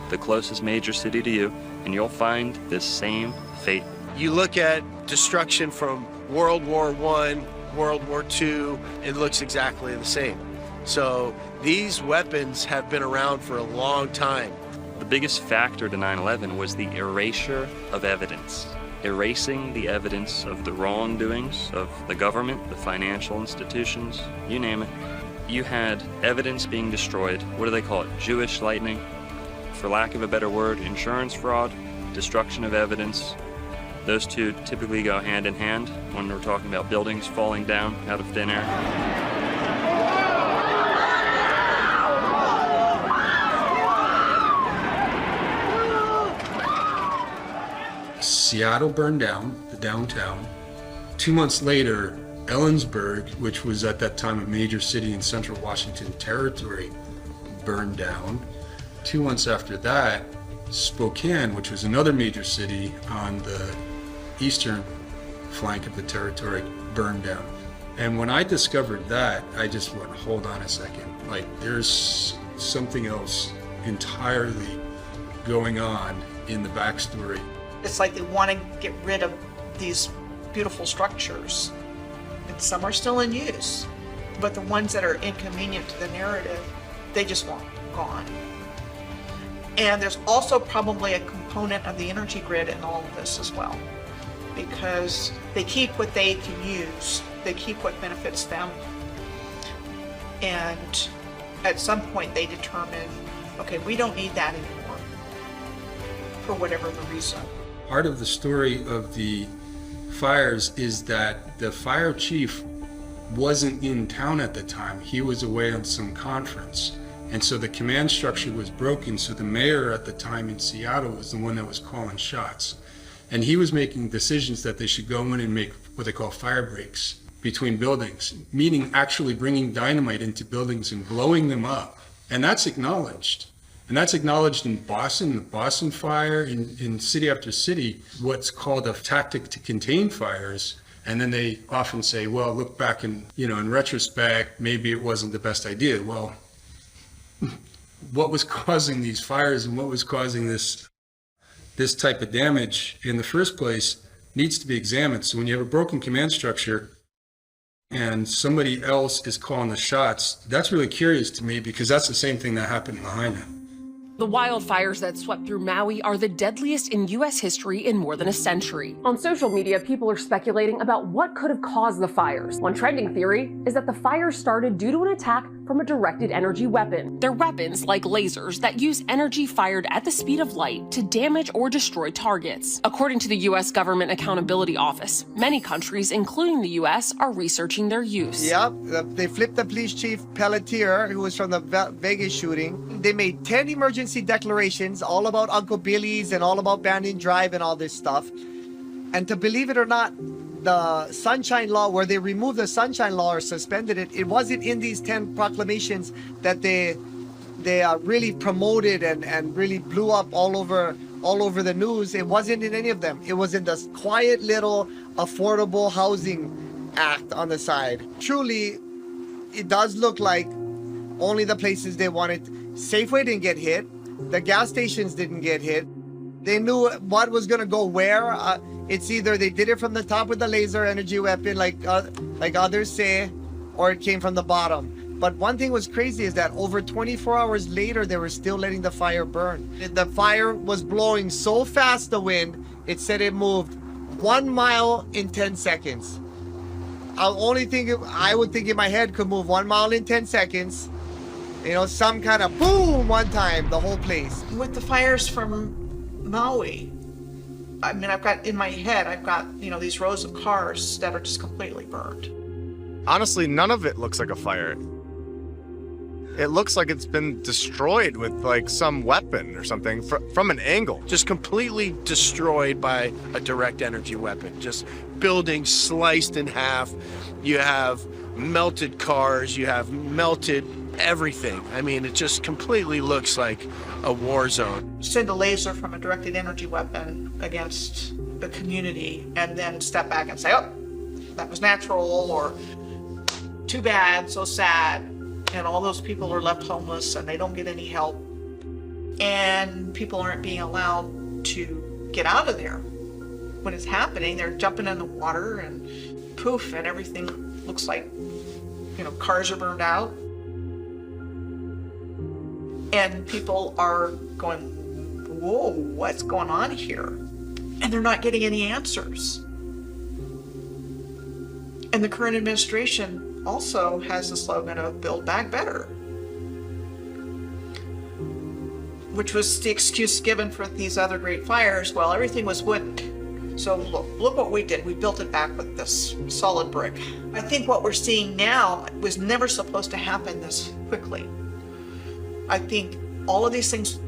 Speaker 3: the closest major city to you, and you'll find this same fate.
Speaker 7: You look at destruction from World War I, World War II, it looks exactly the same. So these weapons have been around for a long time.
Speaker 3: The biggest factor to 9/11 was the erasure of evidence. Erasing the evidence of the wrongdoings of the government, the financial institutions, you name it. You had evidence being destroyed. What do they call it? Jewish lightning? For lack of a better word, insurance fraud, destruction of evidence. Those two typically go hand in hand when we're talking about buildings falling down out of thin air.
Speaker 4: Seattle burned down, the downtown. 2 months later, Ellensburg, which was at that time a major city in central Washington Territory, burned down. 2 months after that, Spokane, which was another major city on the eastern flank of the territory, burned down. And when I discovered that, I just went, hold on a second. Like, there's something else entirely going on in the backstory
Speaker 2: It's like they want to get rid of these beautiful structures. And some are still in use, but the ones that are inconvenient to the narrative, they just want gone. And there's also probably a component of the energy grid in all of this as well, because they keep what they can use, they keep what benefits them, and at some point they determine, okay, we don't need that anymore, for whatever the reason.
Speaker 4: Part of the story of the fires is that the fire chief wasn't in town at the time. He was away on some conference. And so the command structure was broken, so the mayor at the time in Seattle was the one that was calling shots. And he was making decisions that they should go in and make what they call fire breaks between buildings, meaning actually bringing dynamite into buildings and blowing them up. And that's acknowledged. And that's acknowledged in Boston, the Boston fire, in city after city, what's called a tactic to contain fires. And then they often say, well, look back in retrospect, maybe it wasn't the best idea. Well, what was causing these fires and what was causing this type of damage in the first place needs to be examined. So when you have a broken command structure and somebody else is calling the shots, that's really curious to me, because that's the same thing that happened in Lahaina.
Speaker 14: The wildfires that swept through Maui are the deadliest in U.S. history in more than a century. On social media, people are speculating about what could have caused the fires. One trending theory is that the fires started due to an attack from a directed energy weapon. They're weapons like lasers that use energy fired at the speed of light to damage or destroy targets. According to the U.S. Government Accountability Office, many countries, including the U.S., are researching their use.
Speaker 21: Yep, they flipped the police chief Pelletier, who was from the Vegas shooting. They made 10 emergency declarations all about Uncle Billy's and all about Banyan Drive and all this stuff. And to believe it or not, the Sunshine Law, where they removed the Sunshine Law or suspended it, it wasn't in these 10 proclamations that they really promoted and really blew up all over the news. It wasn't in any of them. It was in this quiet little Affordable Housing Act on the side. Truly, it does look like only the places they wanted. Safeway didn't get hit. The gas stations didn't get hit. They knew what was going to go where. It's either they did it from the top with the laser energy weapon, like others say, or it came from the bottom. But one thing was crazy is that over 24 hours later, they were still letting the fire burn. The fire was blowing so fast, the wind, it said it moved 1 mile in 10 seconds. I would think in my head could move 1 mile in 10 seconds. You know, some kind of boom one time, the whole place.
Speaker 2: With the fires from Maui, I mean, I've got these rows of cars that are just completely burned.
Speaker 5: Honestly, none of it looks like a fire. It looks like it's been destroyed with like some weapon or something from an angle.
Speaker 7: Just completely destroyed by a direct energy weapon. Just buildings sliced in half. You have melted cars, you have melted everything. I mean, it just completely looks like a war zone.
Speaker 2: Send a laser from a directed energy weapon against the community and then step back and say, oh, that was natural, or too bad, so sad. And all those people are left homeless and they don't get any help. And people aren't being allowed to get out of there. When it's happening, they're jumping in the water and poof, and everything looks like, cars are burned out. And people are going, whoa, what's going on here? And they're not getting any answers. And the current administration also has the slogan of Build Back Better, which was the excuse given for these other great fires. Well, everything was wood. So look what we did. We built it back with this solid brick. I think what we're seeing now was never supposed to happen this quickly. I think all of these things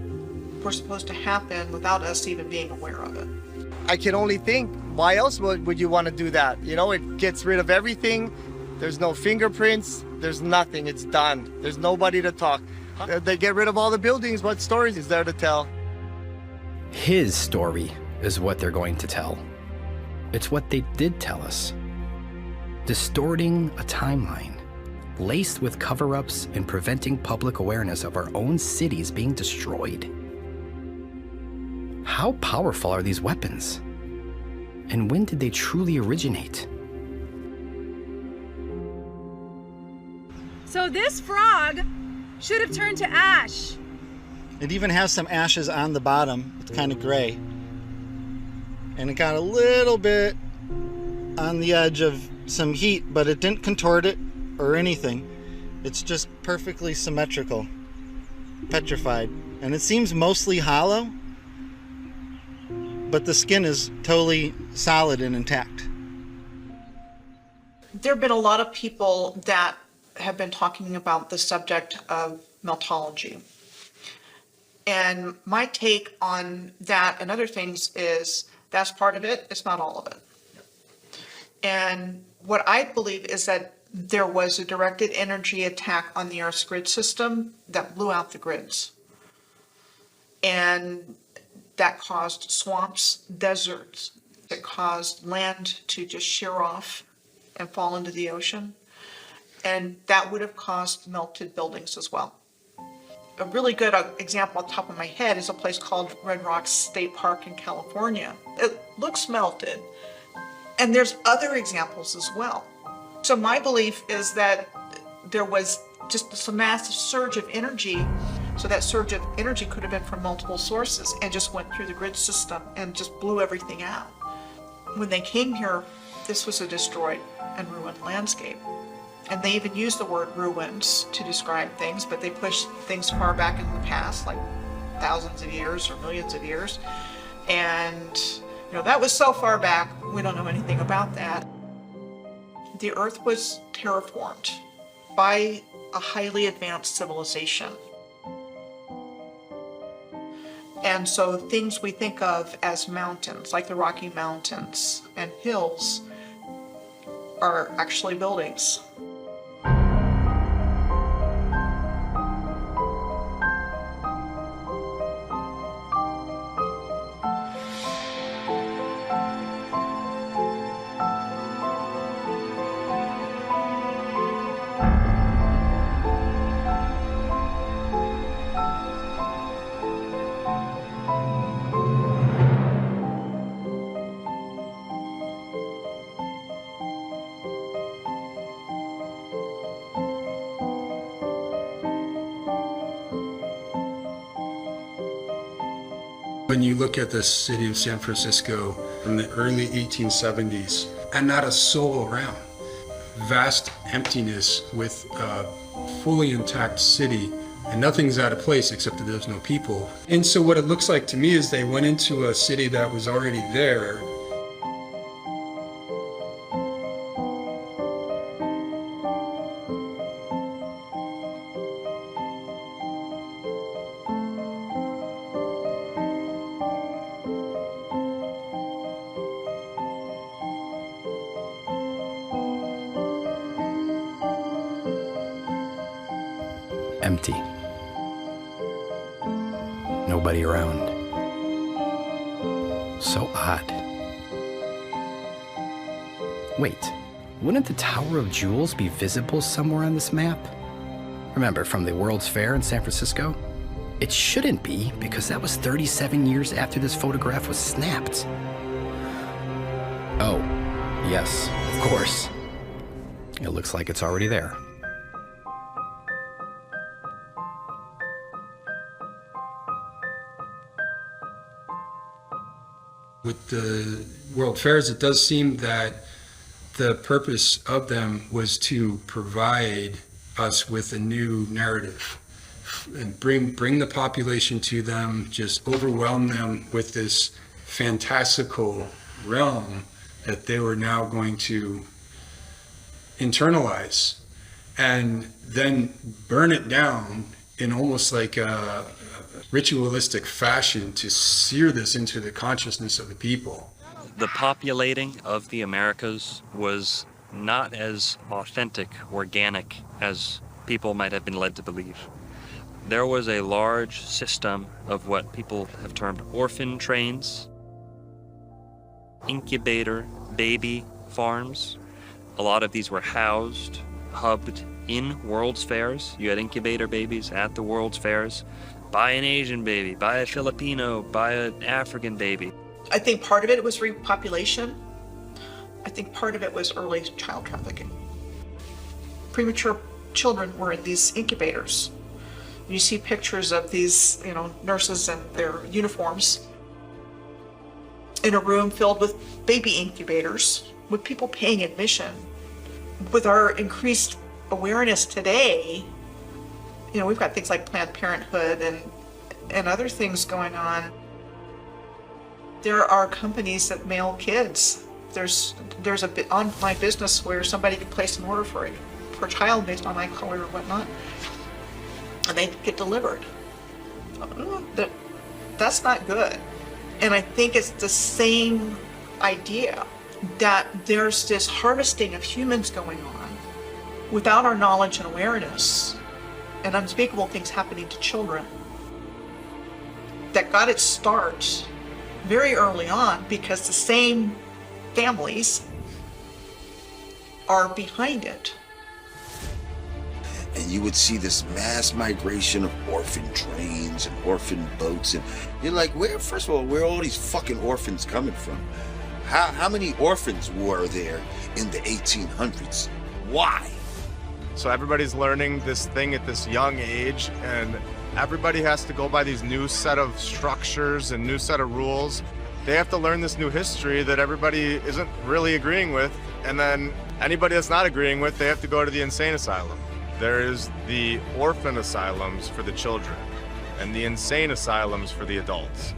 Speaker 2: were supposed to happen without us even being aware of it.
Speaker 21: I can only think, why else would you want to do that? It gets rid of everything. There's no fingerprints. There's nothing. It's done. There's nobody to talk. They get rid of all the buildings. What stories is there to tell?
Speaker 1: His story is what they're going to tell. It's what they did tell us. Distorting a timeline, laced with cover-ups and preventing public awareness of our own cities being destroyed. How powerful are these weapons? And when did they truly originate?
Speaker 8: So this frog should have turned to ash.
Speaker 9: It even has some ashes on the bottom. It's kind of gray. And it got a little bit on the edge of some heat, but it didn't contort it or anything. It's just perfectly symmetrical, petrified. And it seems mostly hollow, but the skin is totally solid and intact.
Speaker 2: There have been a lot of people that have been talking about the subject of meltology. And my take on that and other things is that's part of it, it's not all of it. And what I believe is that there was a directed energy attack on the Earth's grid system that blew out the grids. And that caused swamps, deserts, it caused land to just shear off and fall into the ocean. And that would have caused melted buildings as well. A really good example on top of my head is a place called Red Rocks State Park in California. It looks melted. And there's other examples as well. So my belief is that there was just some massive surge of energy. So that surge of energy could have been from multiple sources and just went through the grid system and just blew everything out. When they came here, this was a destroyed and ruined landscape. And they even use the word ruins to describe things, but they push things far back in the past, like thousands of years or millions of years. And, that was so far back, we don't know anything about that. The Earth was terraformed by a highly advanced civilization. And so things we think of as mountains, like the Rocky Mountains and hills, are actually buildings.
Speaker 4: When you look at the city of San Francisco in the early 1870s, and not a soul around, vast emptiness with a fully intact city, and nothing's out of place except that there's no people. And so what it looks like to me is they went into a city that was already there.
Speaker 1: Empty. Nobody around. So odd. Wait, wouldn't the Tower of Jewels be visible somewhere on this map? Remember, from the World's Fair in San Francisco? It shouldn't be, because that was 37 years after this photograph was snapped. Oh, yes, of course. It looks like it's already there.
Speaker 4: With the World Fairs, it does seem that the purpose of them was to provide us with a new narrative and bring the population to them, just overwhelm them with this fantastical realm that they were now going to internalize and then burn it down in almost like a ritualistic fashion to sear this into the consciousness of the people.
Speaker 3: The populating of the Americas was not as authentic, organic as people might have been led to believe. There was a large system of what people have termed orphan trains, incubator baby farms. A lot of these were housed hubbed in World's Fairs. You had incubator babies at the World's Fairs. Buy an Asian baby, buy a Filipino, buy an African baby.
Speaker 2: I think part of it was repopulation. I think part of it was early child trafficking. Premature children were in these incubators. You see pictures of these, nurses in their uniforms in a room filled with baby incubators, with people paying admission. With our increased awareness today, we've got things like Planned Parenthood and other things going on. There are companies that mail kids. There's a bit on my business where somebody can place an order for a child based on eye color or whatnot, and they get delivered. That's not good. And I think it's the same idea that there's this harvesting of humans going on without our knowledge and awareness, and unspeakable things happening to children that got its start very early on because the same families are behind it.
Speaker 6: And you would see this mass migration of orphan trains and orphan boats, and you're like, first of all, where are all these fucking orphans coming from? How many orphans were there in the 1800s? Why?
Speaker 5: So everybody's learning this thing at this young age, and everybody has to go by these new set of structures and new set of rules. They have to learn this new history that everybody isn't really agreeing with, and then anybody that's not agreeing with, they have to go to the insane asylum. There is the orphan asylums for the children and the insane asylums for the adults.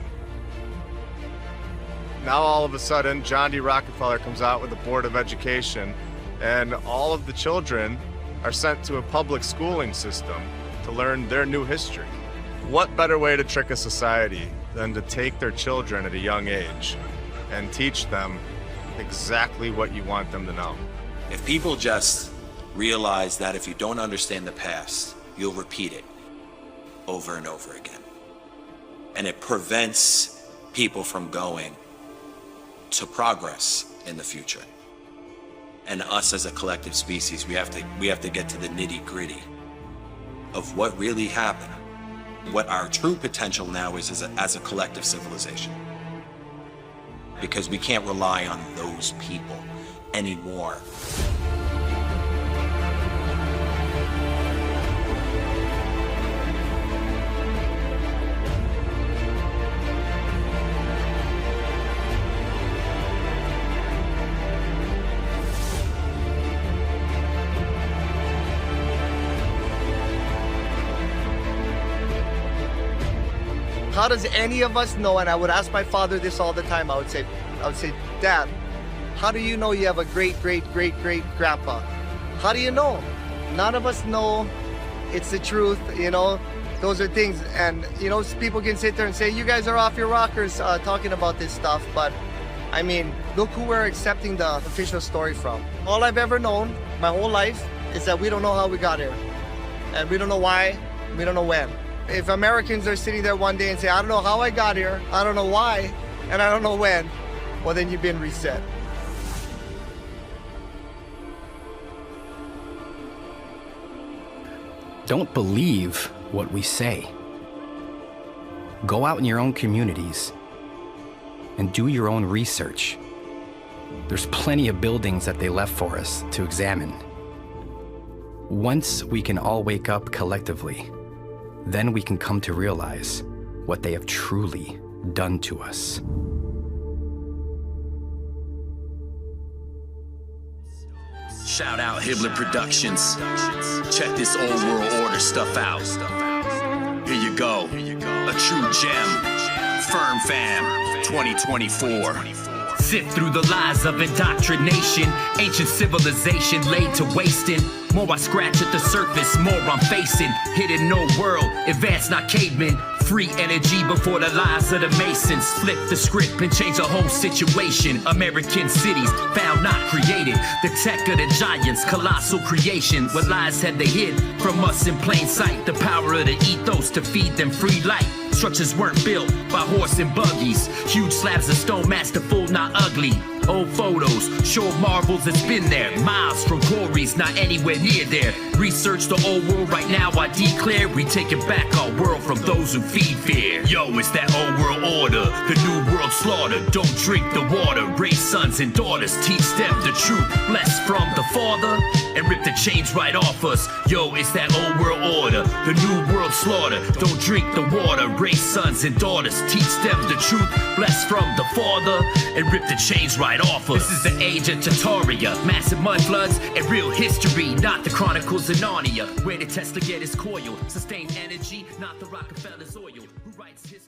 Speaker 5: Now all of a sudden, John D. Rockefeller comes out with the Board of Education, and all of the children are sent to a public schooling system to learn their new history. What better way to trick a society than to take their children at a young age and teach them exactly what you want them to know?
Speaker 10: If people just realize that if you don't understand the past, you'll repeat it over and over again. And it prevents people from going to progress in the future. And us as a collective species, we have to get to the nitty-gritty of what really happened, what our true potential now is as a collective civilization. Because we can't rely on those people anymore.
Speaker 21: How does any of us know? And I would ask my father this all the time. I would say, Dad, how do you know you have a great grandpa? How do you know? None of us know. It's the truth, those are things. And, people can sit there and say, you guys are off your rockers talking about this stuff. But I mean, look who we're accepting the official story from. All I've ever known my whole life is that we don't know how we got here. And we don't know why, we don't know when. If Americans are sitting there one day and say, I don't know how I got here, I don't know why, and I don't know when, well, then you've been reset.
Speaker 1: Don't believe what we say. Go out in your own communities and do your own research. There's plenty of buildings that they left for us to examine. Once we can all wake up collectively, then we can come to realize what they have truly done to us.
Speaker 11: Shout out Hibbler Productions. Check this old world order stuff out. Here you go. A true gem. Firm Fam 2024. Sift through the lies of indoctrination. Ancient civilization laid to wasting. More I scratch at the surface, more I'm facing. Hidden no world, advanced not cavemen. Free energy before the lies of the Masons. Flip the script and change the whole situation. American cities found not created. The tech of the giants, colossal creation. What lies had they hid from us in plain sight? The power of the ethos to feed them free light. Structures weren't built by horse and buggies. Huge slabs of stone, masterful, not ugly. Old photos show marvels that's been there. Miles from quarries, not anywhere near there. Research the old world right now, I declare we taking back our world from those who feed fear. Yo, it's that old world order, the new world slaughter. Don't drink the water, raise sons and daughters. Teach them the truth, blessed from the Father, and rip the chains right off us. Yo, it's that old world order, the new world slaughter. Don't drink the water, raise sons and daughters. Teach them the truth, blessed from the Father, and rip the chains right off us. This is the age of Tartaria, massive mud floods and real history, not the Chronicles of Narnia, where the Tesla get his coil. Sustained energy, not the Rockefeller's oil. Who writes history?